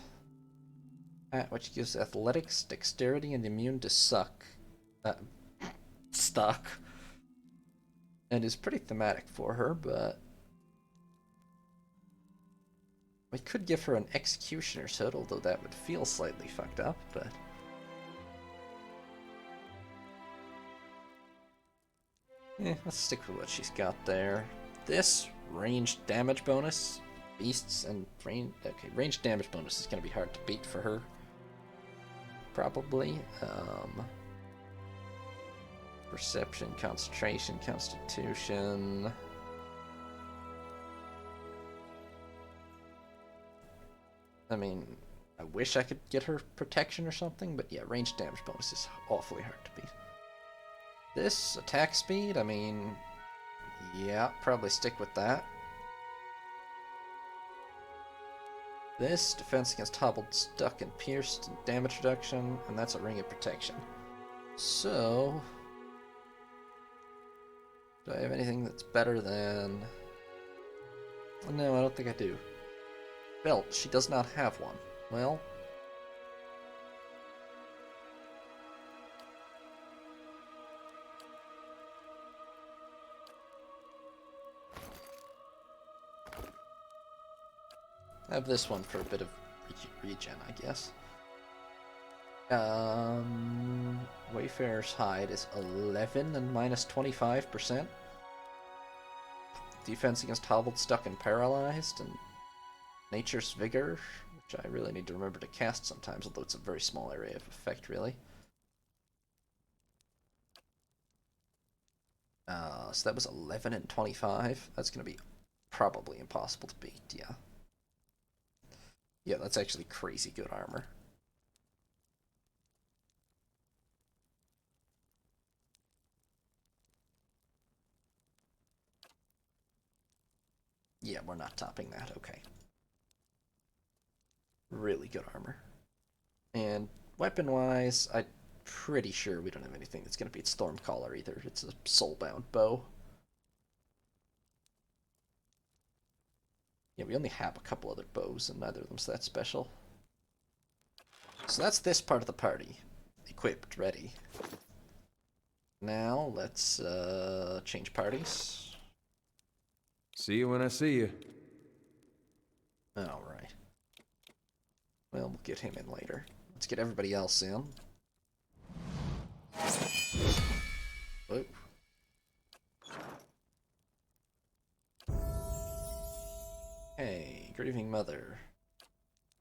which gives athletics, dexterity, and immune to stuck, and is pretty thematic for her, but we could give her an executioner's hood, although that would feel slightly fucked up, but let's stick with what she's got there. This ranged damage bonus, beasts and ranged damage bonus is going to be hard to beat for her. Probably. Perception, concentration, constitution. I mean, I wish I could get her protection or something, but yeah, ranged damage bonus is awfully hard to beat. This attack speed, I mean, yeah, probably stick with that. This, defense against hobbled, stuck, and pierced, damage reduction, and that's a ring of protection. So, do I have anything that's better than... No, I don't think I do. Belt, she does not have one. Well... I have this one for a bit of regen, I guess. Wayfarer's Hide is 11 and minus 25%. Defense against hobbled, stuck, and paralyzed, and Nature's Vigor, which I really need to remember to cast sometimes, although it's a very small area of effect, really. So that was 11 and 25. That's going to be probably impossible to beat, yeah. Yeah, that's actually crazy good armor. Yeah, we're not topping that, okay. Really good armor. And weapon-wise, I'm pretty sure we don't have anything that's going to beat Stormcaller either. It's a soulbound bow. Yeah, we only have a couple other bows, and neither of them's that special. So that's this part of the party. Equipped, ready. Now, let's change parties. See you when I see you. Alright. Well, we'll get him in later. Let's get everybody else in. Whoa. Hey, Grieving Mother.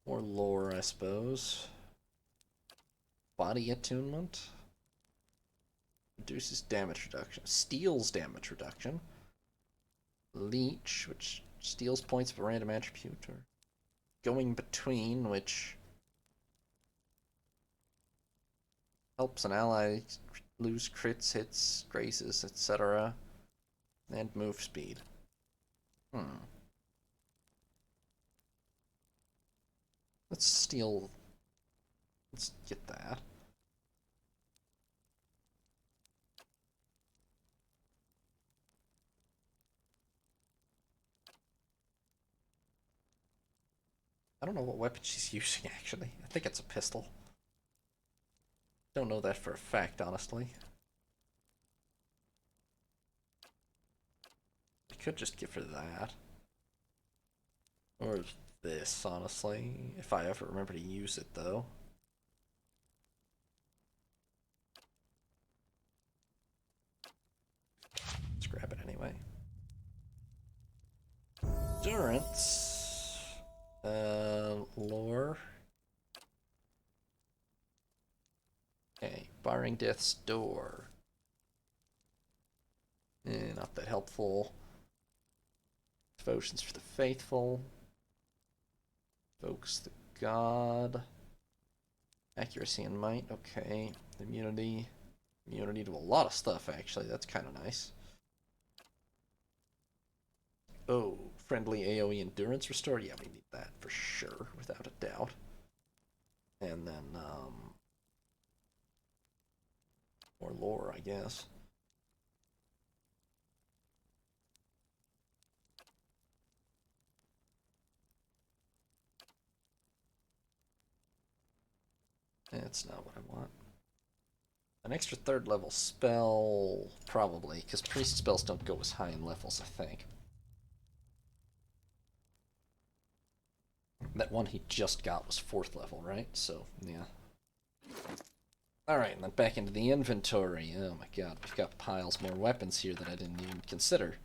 More lore, I suppose. Body attunement. Reduces damage reduction. Steals damage reduction. Leech, which steals points of a random attribute. Or Going Between, which helps an ally lose crits, hits, graces, etc. And move speed. Let's get that. I don't know what weapon she's using, actually. I think it's a pistol. Don't know that for a fact, honestly. I could just give her that. Or this, honestly. If I ever remember to use it, though. Let's grab it anyway. Endurance. Lore. Okay, barring death's door. Not that helpful. Devotions for the faithful. Evokes the god. Accuracy and might. Okay. Immunity. Immunity to a lot of stuff, actually. That's kind of nice. Oh, friendly AoE endurance restore. Yeah, we need that for sure, without a doubt. And then, more lore, I guess. That's not what I want. An extra third level spell, probably, because priest spells don't go as high in levels, I think. That one he just got was 4th level, right? So, yeah. Alright, and then back into the inventory. Oh my god, we've got piles more weapons here that I didn't even consider.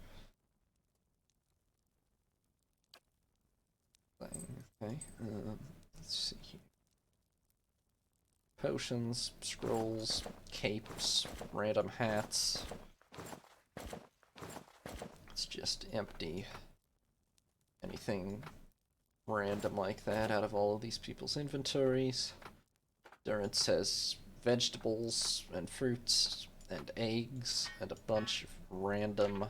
Okay, let's see here. Potions, scrolls, capes, random hats. It's just empty. Anything random like that out of all of these people's inventories. Durance has vegetables and fruits and eggs and a bunch of random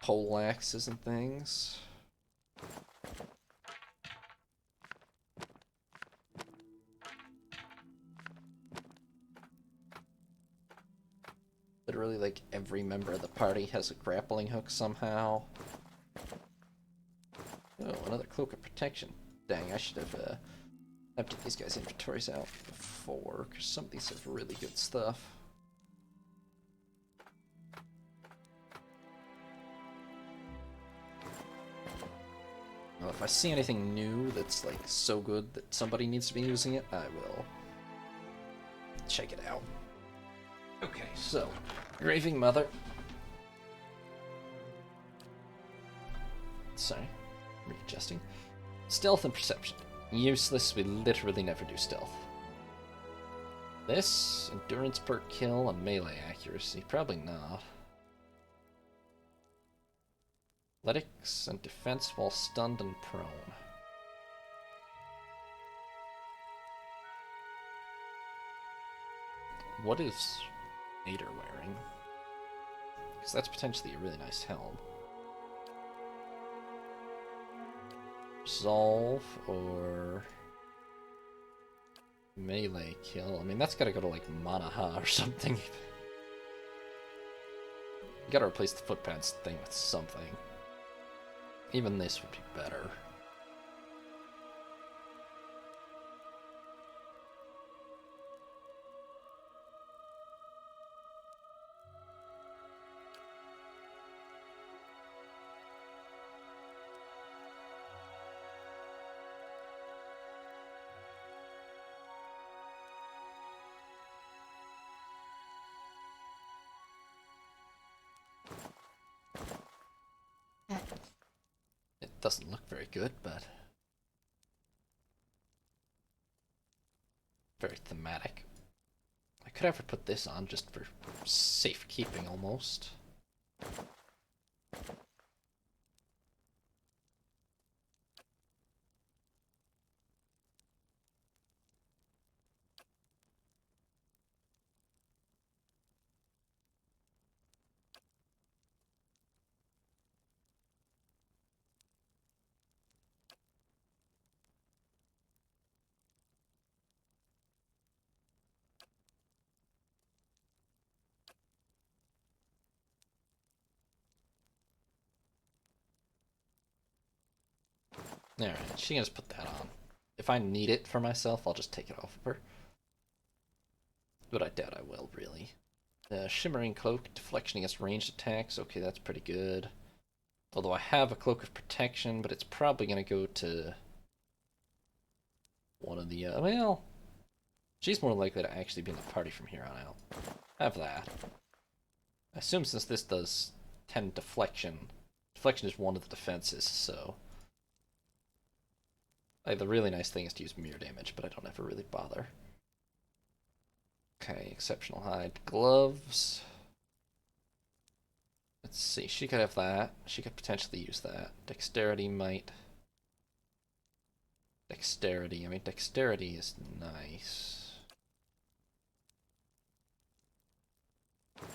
pole axes and things. Literally, like, every member of the party has a grappling hook somehow. Oh, another cloak of protection. Dang, I should have emptied these guys' inventories out before, because some of these have really good stuff. Well, if I see anything new that's, like, so good that somebody needs to be using it, I will check it out. Okay, so, Graving Mother. Sorry, readjusting. Stealth and perception. Useless, we literally never do stealth. This, endurance per kill and melee accuracy, probably not. Athletics and defense while stunned and prone. What is Nader wearing? Because that's potentially a really nice helm. Resolve or melee kill. I mean, that's gotta go to like Manaha or something. You gotta replace the footpads thing with something. Even this would be better. It doesn't look very good, but very thematic. I could ever put this on just for safekeeping almost. Alright, she can just put that on. If I need it for myself, I'll just take it off of her. But I doubt I will, really. Shimmering Cloak, deflection against ranged attacks. Okay, that's pretty good. Although I have a Cloak of Protection, but it's probably going to go to one of the... well, she's more likely to actually be in the party from here on out. Have that. I assume since this does 10 deflection, deflection is one of the defenses, so... Like, the really nice thing is to use mirror damage, but I don't ever really bother. Okay, exceptional hide. Gloves. Let's see, she could have that. She could potentially use that. Dexterity might. Dexterity. I mean, dexterity is nice.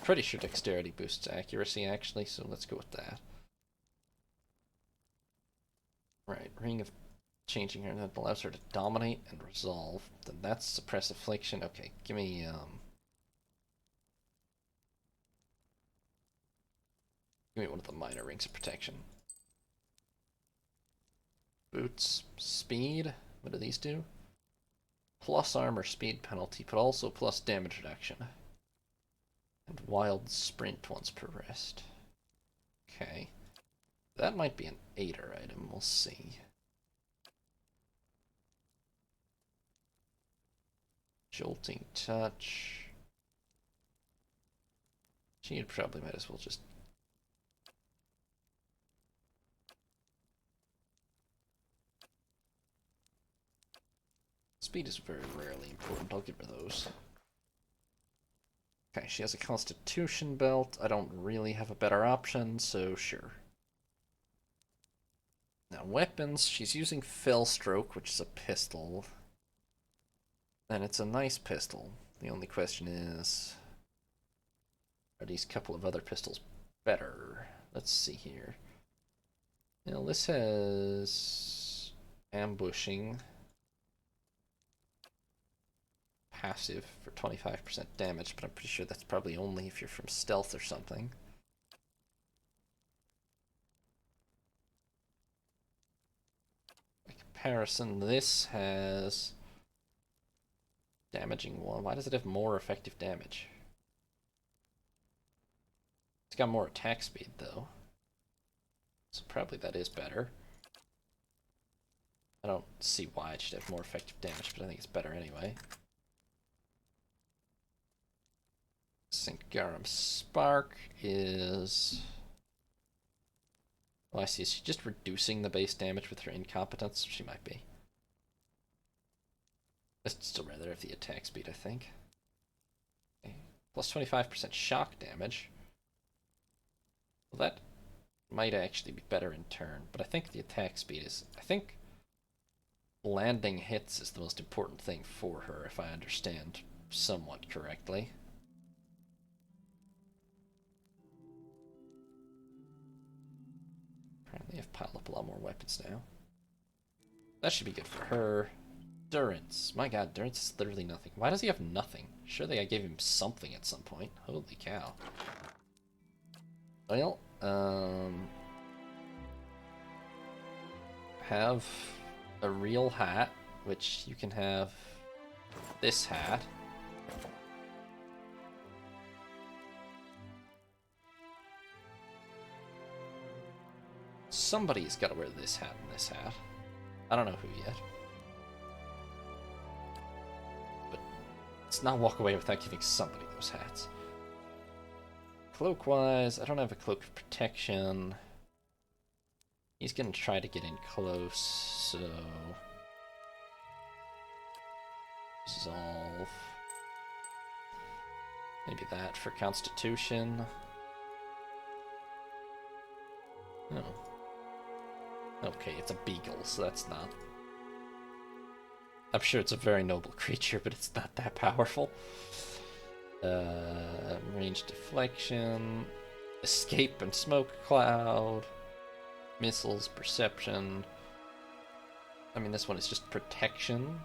Pretty sure dexterity boosts accuracy, actually, so let's go with that. Right, Ring of Changing her, that allows her to dominate and resolve. Then that's suppress affliction. Okay, give me one of the minor rings of protection. Boots, speed. What do these do? Plus armor speed penalty, but also plus damage reduction. And wild sprint once per rest. Okay. That might be an 8er item, we'll see. Jolting touch. She probably might as well just... Speed is very rarely important, I'll give her those. Okay, she has a Constitution belt. I don't really have a better option, so sure. Now, weapons, she's using Fell Stroke, which is a pistol. And it's a nice pistol. The only question is, are these couple of other pistols better? Let's see here. Now, this has ambushing. Passive for 25% damage, but I'm pretty sure that's probably only if you're from stealth or something. By comparison, this has damaging one. Why does it have more effective damage? It's got more attack speed, though. So probably that is better. I don't see why it should have more effective damage, but I think it's better anyway. Singarum Spark is... Oh, I see. Is she just reducing the base damage with her incompetence? She might be. I'd still rather have the attack speed, I think. Okay. Plus 25% shock damage. Well, that might actually be better in turn, but I think the attack speed is... I think landing hits is the most important thing for her, if I understand somewhat correctly. Apparently I've piled up a lot more weapons now. That should be good for her. Durance. My god, Durance is literally nothing. Why does he have nothing? Surely I gave him something at some point. Holy cow. Well, have a real hat, which you can have this hat. Somebody's got to wear this hat and this hat. I don't know who yet. But let's not walk away without giving somebody those hats. Cloak-wise, I don't have a cloak of protection. He's gonna try to get in close, so... Resolve. Maybe that for Constitution. Oh. Okay, it's a beagle, so that's not... I'm sure it's a very noble creature, but it's not that powerful. Range deflection, escape and smoke cloud, missiles, perception. I mean, this one is just protection.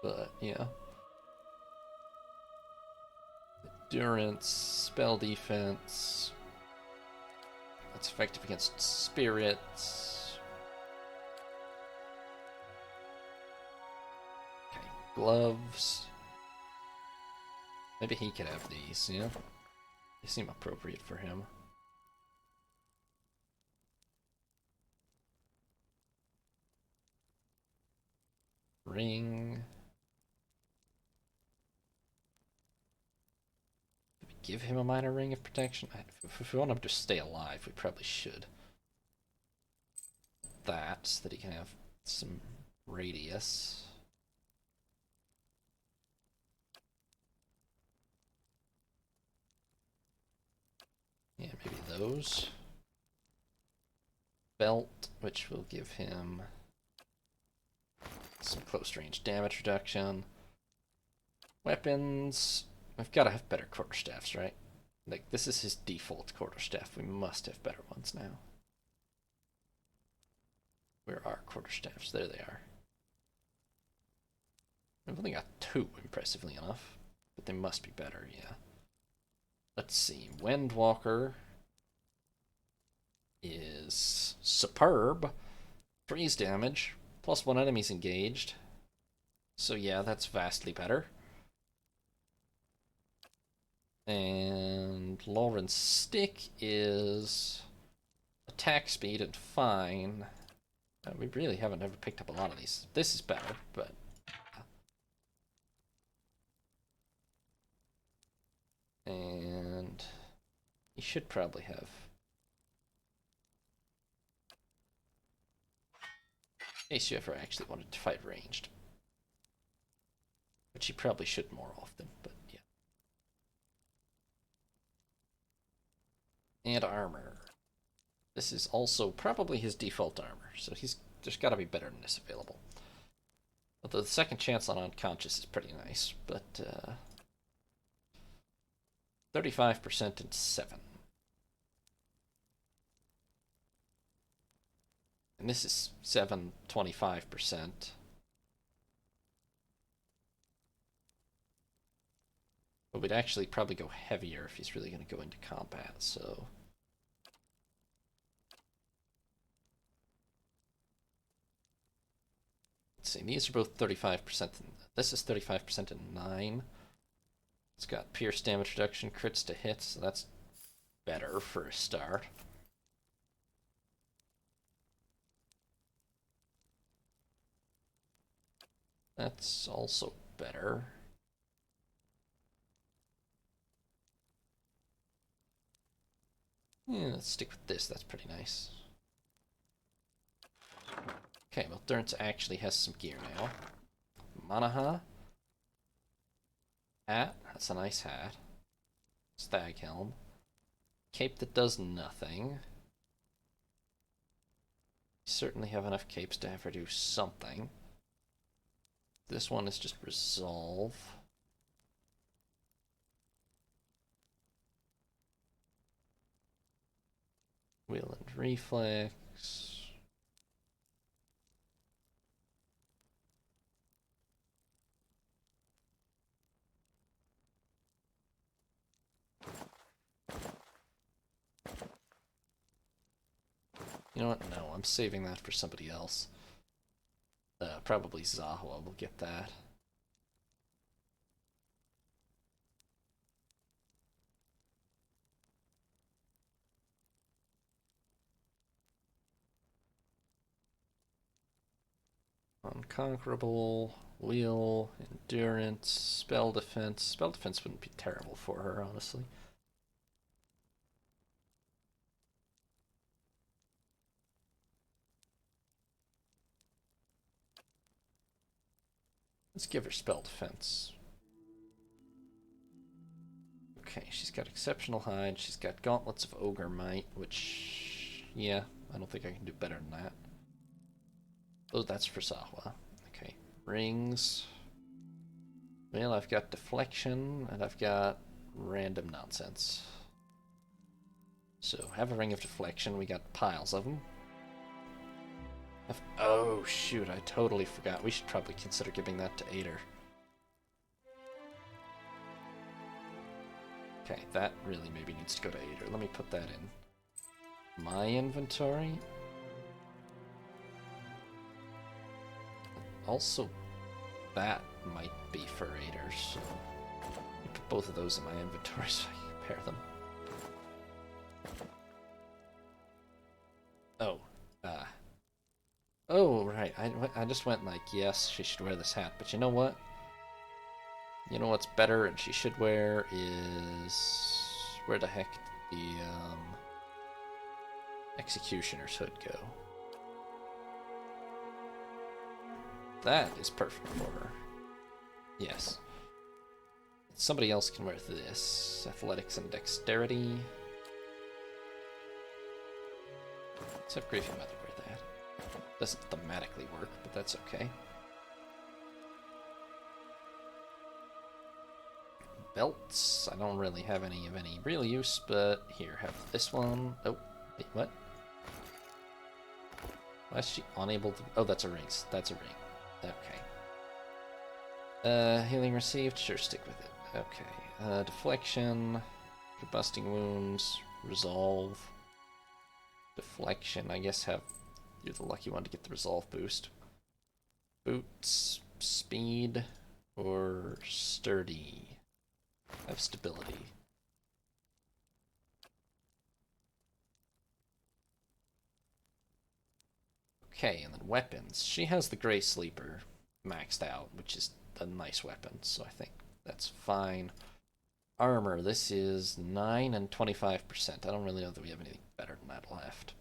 But, yeah. Endurance, spell defense. That's effective against spirits. Okay, gloves. Maybe he could have these, you know? They seem appropriate for him. Ring. Did we give him a minor ring of protection? If we want him to stay alive, we probably should. That, so that he can have some radius. Yeah, maybe those. Belt, which will give him some close range damage reduction. Weapons. We've got to have better quarterstaffs, right? Like, this is his default quarterstaff. We must have better ones now. Where are quarterstaffs? There they are. We've only got 2, impressively enough. But they must be better, yeah. Let's see. Windwalker is superb. Freeze damage. +1 enemies engaged. So yeah, that's vastly better. And Lauren's stick is attack speed and fine. We really haven't ever picked up a lot of these. This is better, but... And... you should probably have... in case you ever actually wanted to fight ranged. Which you probably should more often, but yeah. And armor. This is also probably his default armor, so there's got to be better than this available. Although the second chance on unconscious is pretty nice, but 35% and 7. And this is 7, 25%. But we'd actually probably go heavier if he's really going to go into combat, so... let's see, these are both 35%. This is 35% and 9. It's got pierce damage reduction, crits to hits, so that's better for a start. That's also better. Yeah, let's stick with this, that's pretty nice. Okay, well, Durance actually has some gear now. Manaha. Hat, that's a nice hat. Stag helm. Cape that does nothing. You certainly have enough capes to have her do something. This one is just resolve. Wheel and reflex. You know what? No, I'm saving that for somebody else. Probably Zahwa will get that. Unconquerable, wheel, endurance, spell defense. Spell defense wouldn't be terrible for her, honestly. Let's give her spell defense. Okay, she's got exceptional hide. She's got gauntlets of ogre might, which, yeah, I don't think I can do better than that. Oh, that's for Zahwa. Okay, rings. Well, I've got deflection, and I've got random nonsense. So, have a ring of deflection. We got piles of them. Oh, shoot, I totally forgot. We should probably consider giving that to Ader. Okay, that really maybe needs to go to Ader. Let me put that in. my inventory. Also, that might be for raiders, so I put both of those in my inventory so I can compare them. Oh, oh, right, I just went like, yes, she should wear this hat, but you know what? You know what's better and she should wear is... Where the heck did the, Executioner's hood go? That is perfect for her. Yes. Somebody else can wear this. Athletics and dexterity. Let's have Griefy Mother wear that. Doesn't thematically work, but that's okay. Belts. I don't really have any of any real use, but here, have this one. Oh, wait, what? Why is she unable to... Oh, that's a ring. That's a ring. Okay. Healing received. Sure, stick with it. Okay. Deflection. Combusting wounds. Resolve. Deflection. I guess you're the lucky one to get the resolve boost. Boots. Speed. Or sturdy. Have stability. Okay, and then weapons. She has the Grey Sleeper maxed out, which is a nice weapon, so I think that's fine. Armor, this is 9 and 25%. I don't really know that we have anything better than that left.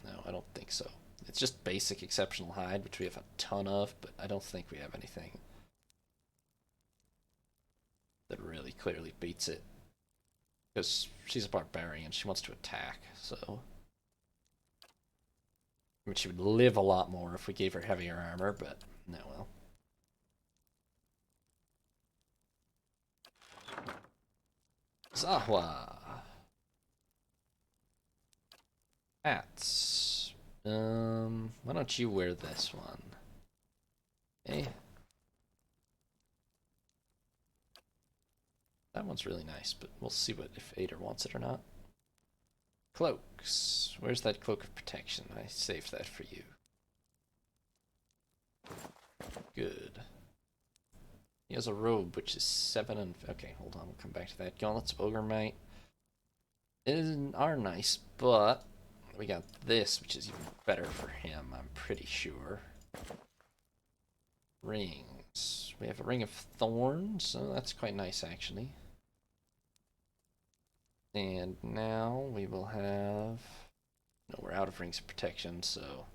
No, I don't think so. It's just basic exceptional hide, which we have a ton of, but I don't think we have anything that really clearly beats it. Because she's a barbarian, she wants to attack, so... I mean, she would live a lot more if we gave her heavier armor, but no, well. Zahwa. Hats. Why don't you wear this one? Okay. That one's really nice, but we'll see what if Ader wants it or not. Cloaks. Where's that cloak of protection? I saved that for you. Good. He has a robe, which is 7 and... Okay, hold on, we'll come back to that. Gauntlets of Ogre Might are nice, but we got this, which is even better for him, I'm pretty sure. Rings. We have a Ring of Thorns, so that's quite nice, actually. And now we will have... No, we're out of Rings of Protection, so...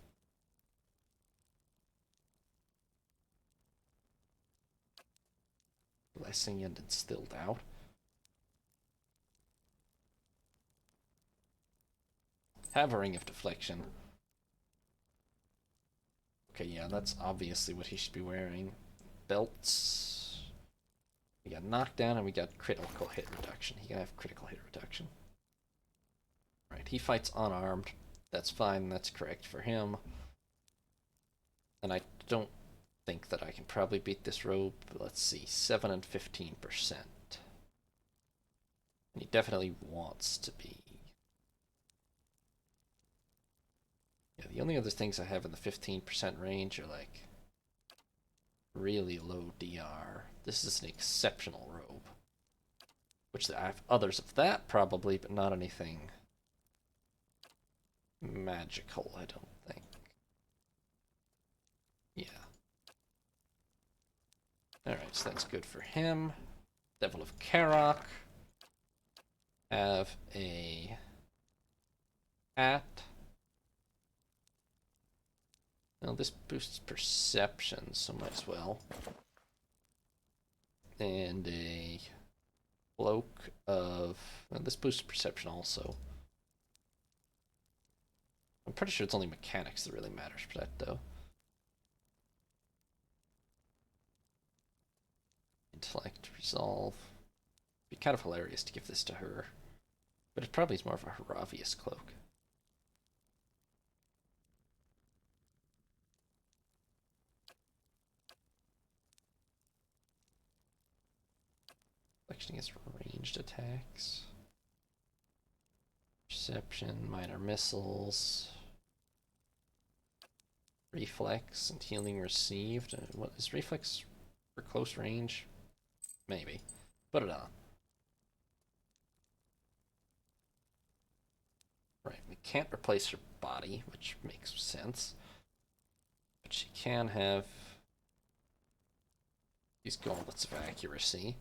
Blessing and Instilled out. Have a Ring of Deflection. Okay, yeah, that's obviously what he should be wearing. Belts. We got knockdown and we got critical hit reduction. He can have critical hit reduction. Right, he fights unarmed. That's fine, that's correct for him. And I don't think that I can probably beat this robe. Let's see, 7 and 15%. And he definitely wants to be. Yeah, the only other things I have in the 15% range are like really low DR. This is an exceptional robe. Which I have others of that probably, but not anything magical, I don't think. Yeah. Alright, so that's good for him. Devil of Karok. Have a hat. Now this boosts perception, so might as well. And a cloak of... Well, this boosts perception also. I'm pretty sure it's only mechanics that really matters for that, though. Intellect, resolve. It'd be kind of hilarious to give this to her. But it probably is more of a Haravius cloak. Collection against ranged attacks. Perception, minor missiles, reflex, and healing received. What is reflex for close range? Maybe. Put it on. Right, we can't replace her body, which makes sense. But she can have these gauntlets of accuracy.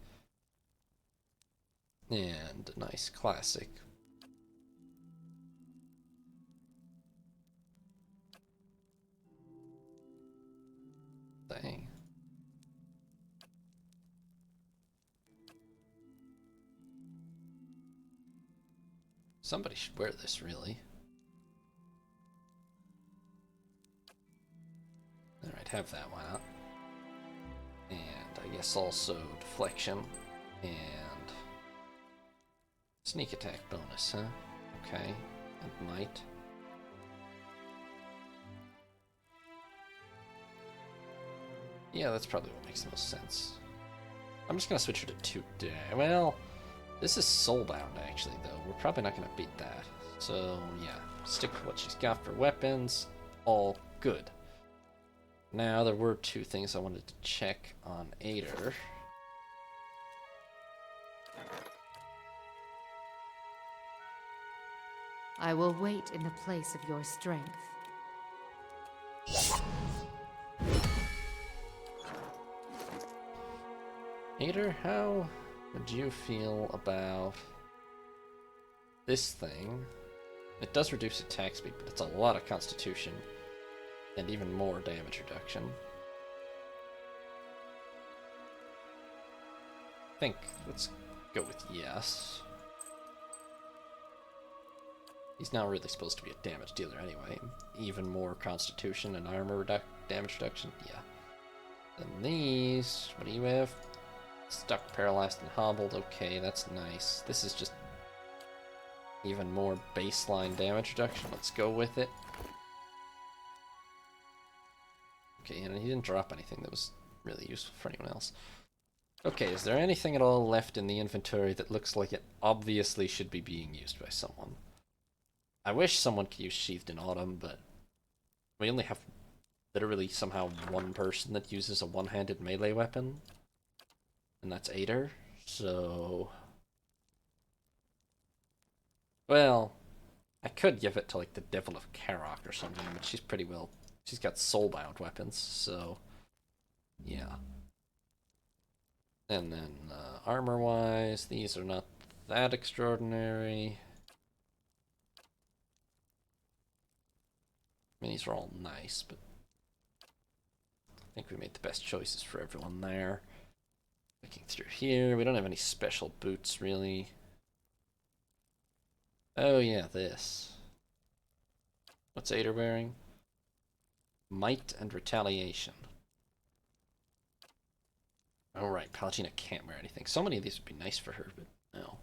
And a nice classic. Dang. Somebody should wear this, really. Alright, have that, why not? And I guess also deflection and sneak attack bonus, huh? Okay, and might. Yeah, that's probably what makes the most sense. I'm just gonna switch her to 2 day. Well, this is soulbound actually, though. We're probably not gonna beat that. So yeah, stick with what she's got for weapons. All good. Now there were 2 things I wanted to check on Ader. I will wait in the place of your strength. Ader, how would you feel about this thing? It does reduce attack speed, but it's a lot of constitution and even more damage reduction. I think let's go with yes. He's not really supposed to be a damage dealer anyway. Even more constitution and armor damage reduction, yeah. Then these, what do you have? Stuck, paralyzed, and hobbled. Okay, that's nice. This is just even more baseline damage reduction. Let's go with it. Okay, and he didn't drop anything that was really useful for anyone else. Okay, is there anything at all left in the inventory that looks like it obviously should be being used by someone? I wish someone could use Sheathed in Autumn, but we only have literally somehow 1 person that uses a one-handed melee weapon. And that's Ader, so... Well, I could give it to, like, the Devil of Karok or something, but she's pretty well... She's got soulbound weapons, so... Yeah. And then, armor-wise, these are not that extraordinary. I mean, these are all nice, but... I think we made the best choices for everyone there. Looking through here, we don't have any special boots, really. Oh yeah, this. What's Ader wearing? Might and Retaliation. Alright, Palutena can't wear anything. So many of these would be nice for her, but no.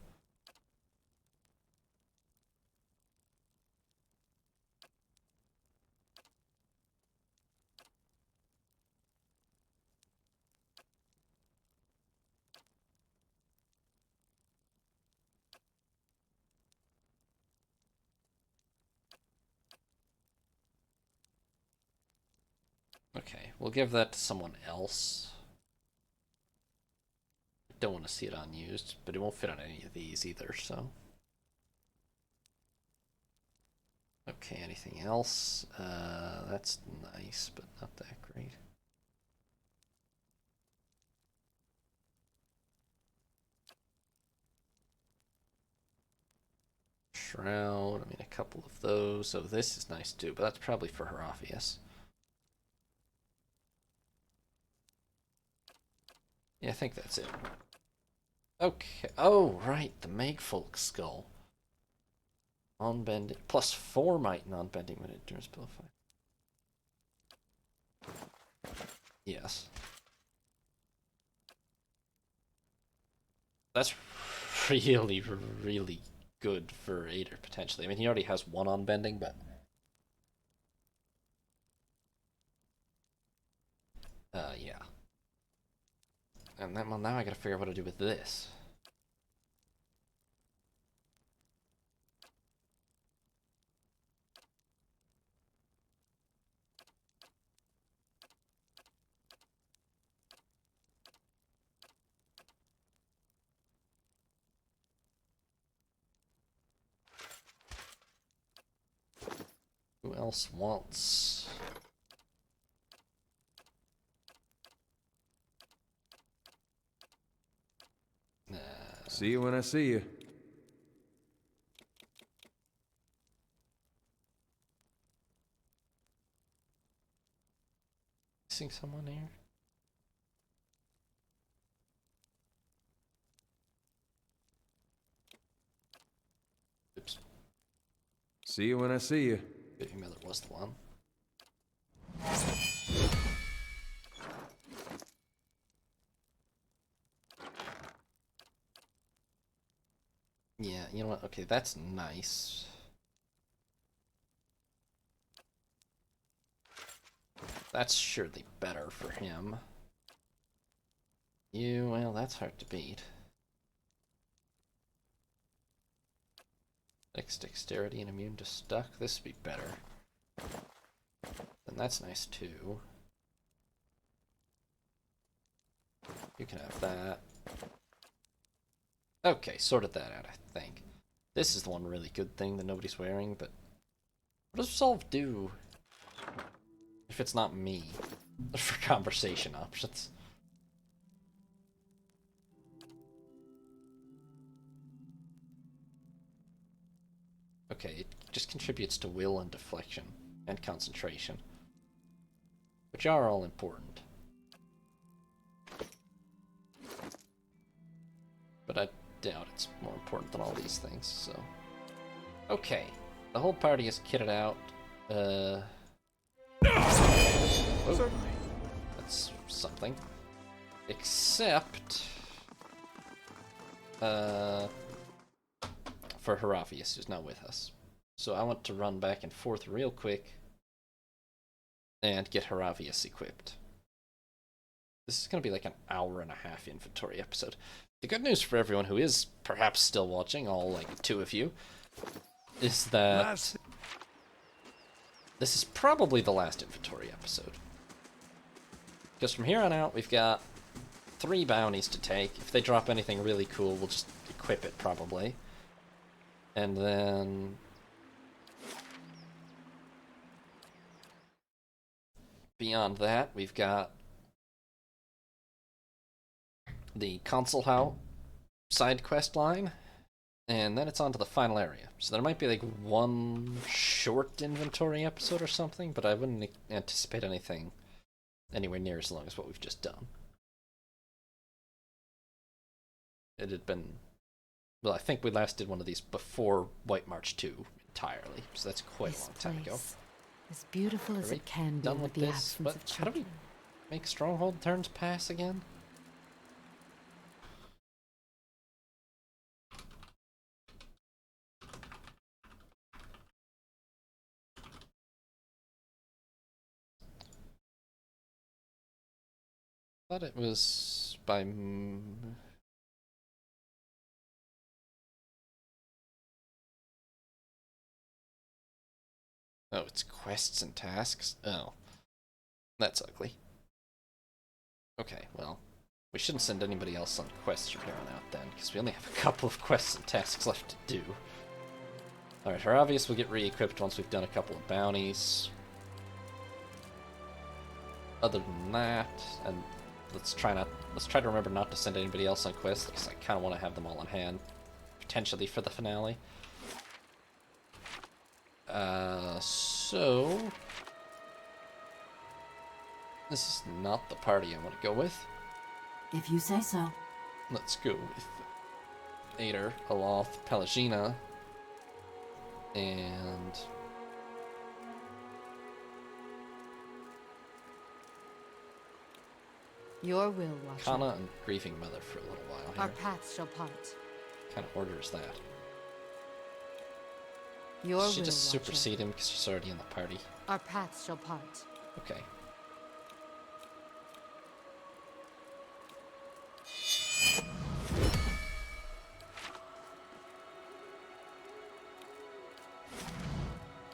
Okay, we'll give that to someone else. Don't want to see it unused, but it won't fit on any of these either, so. Okay, anything else? That's nice, but not that great. Shroud, I mean, a couple of those. So this is nice too, but that's probably for her, obvious. Yeah, I think that's it. Okay. Oh, right, the Megfolk skull. On-bending. Plus 4 might and on-bending when it endures below 5. Yes. That's really, really good for Ader, potentially. I mean, he already has 1 on-bending, but... yeah. And then, well, now I gotta figure out what to do with this. Who else wants? See you when I see you. Missing someone here? Oops. See you when I see you. Baby Miller was the one. Yeah, you know what? Okay, that's nice. That's surely better for him. You, well, that's hard to beat. Dexterity and immune to stuck. This would be better. And that's nice too. You can have that. Okay, sorted that out, I think. This is the one really good thing that nobody's wearing, but what does Resolve do if it's not me for conversation options? Okay, it just contributes to will and deflection and concentration, which are all important. But I doubt it's more important than all these things, so... Okay, the whole party is kitted out. Oh, that's something. Except... for Heravius, who's not with us. So I want to run back and forth real quick and get Heravius equipped. This is going to be like an hour and a half inventory episode. The good news for everyone who is perhaps still watching, all like 2 of you, is that this is probably the last inventory episode. Because from here on out, we've got 3 bounties to take. If they drop anything really cool, we'll just equip it probably. And then... beyond that, we've got the console house side quest line, and then it's on to the final area. So there might be like 1 short inventory episode or something, but I wouldn't anticipate anything anywhere near as long as what we've just done. It had been... well, I think we last did one of these before White March 2 entirely, so that's quite a long time ago. As beautiful as it can be Done with with the this? absence What? of How do we children. make stronghold turns pass again? Thought it was by... oh, it's quests and tasks? Oh. That's ugly. Okay, well, we shouldn't send anybody else on quests from here on out then, because we only have a couple of quests and tasks left to do. Alright, Heravius will get re-equipped once we've done a couple of bounties. Other than that, and let's try to remember not to send anybody else on quests, because I kind of want to have them all on hand, potentially for the finale. So... this is not the party I want to go with. If you say so. Let's go with Ader, Aloth, Pelagina, and... Your will, Watcher. Kana and Grieving Mother for a little while Our here. paths shall part. What kind of order is that? Your will, Should she just Watcher. supersede him because she's already in the party? Our paths shall part. Okay.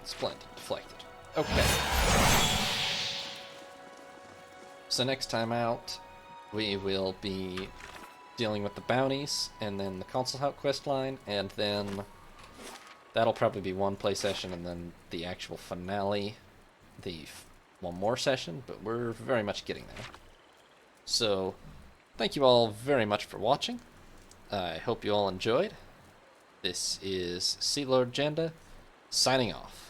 Splendid. Deflected. Okay. So next time out, we will be dealing with the bounties, and then the console house quest line, and then That'll probably be one play session, and then the actual finale, one more session, but we're very much getting there. So, thank you all very much for watching. I hope you all enjoyed. This is Sea Lord Janda, signing off.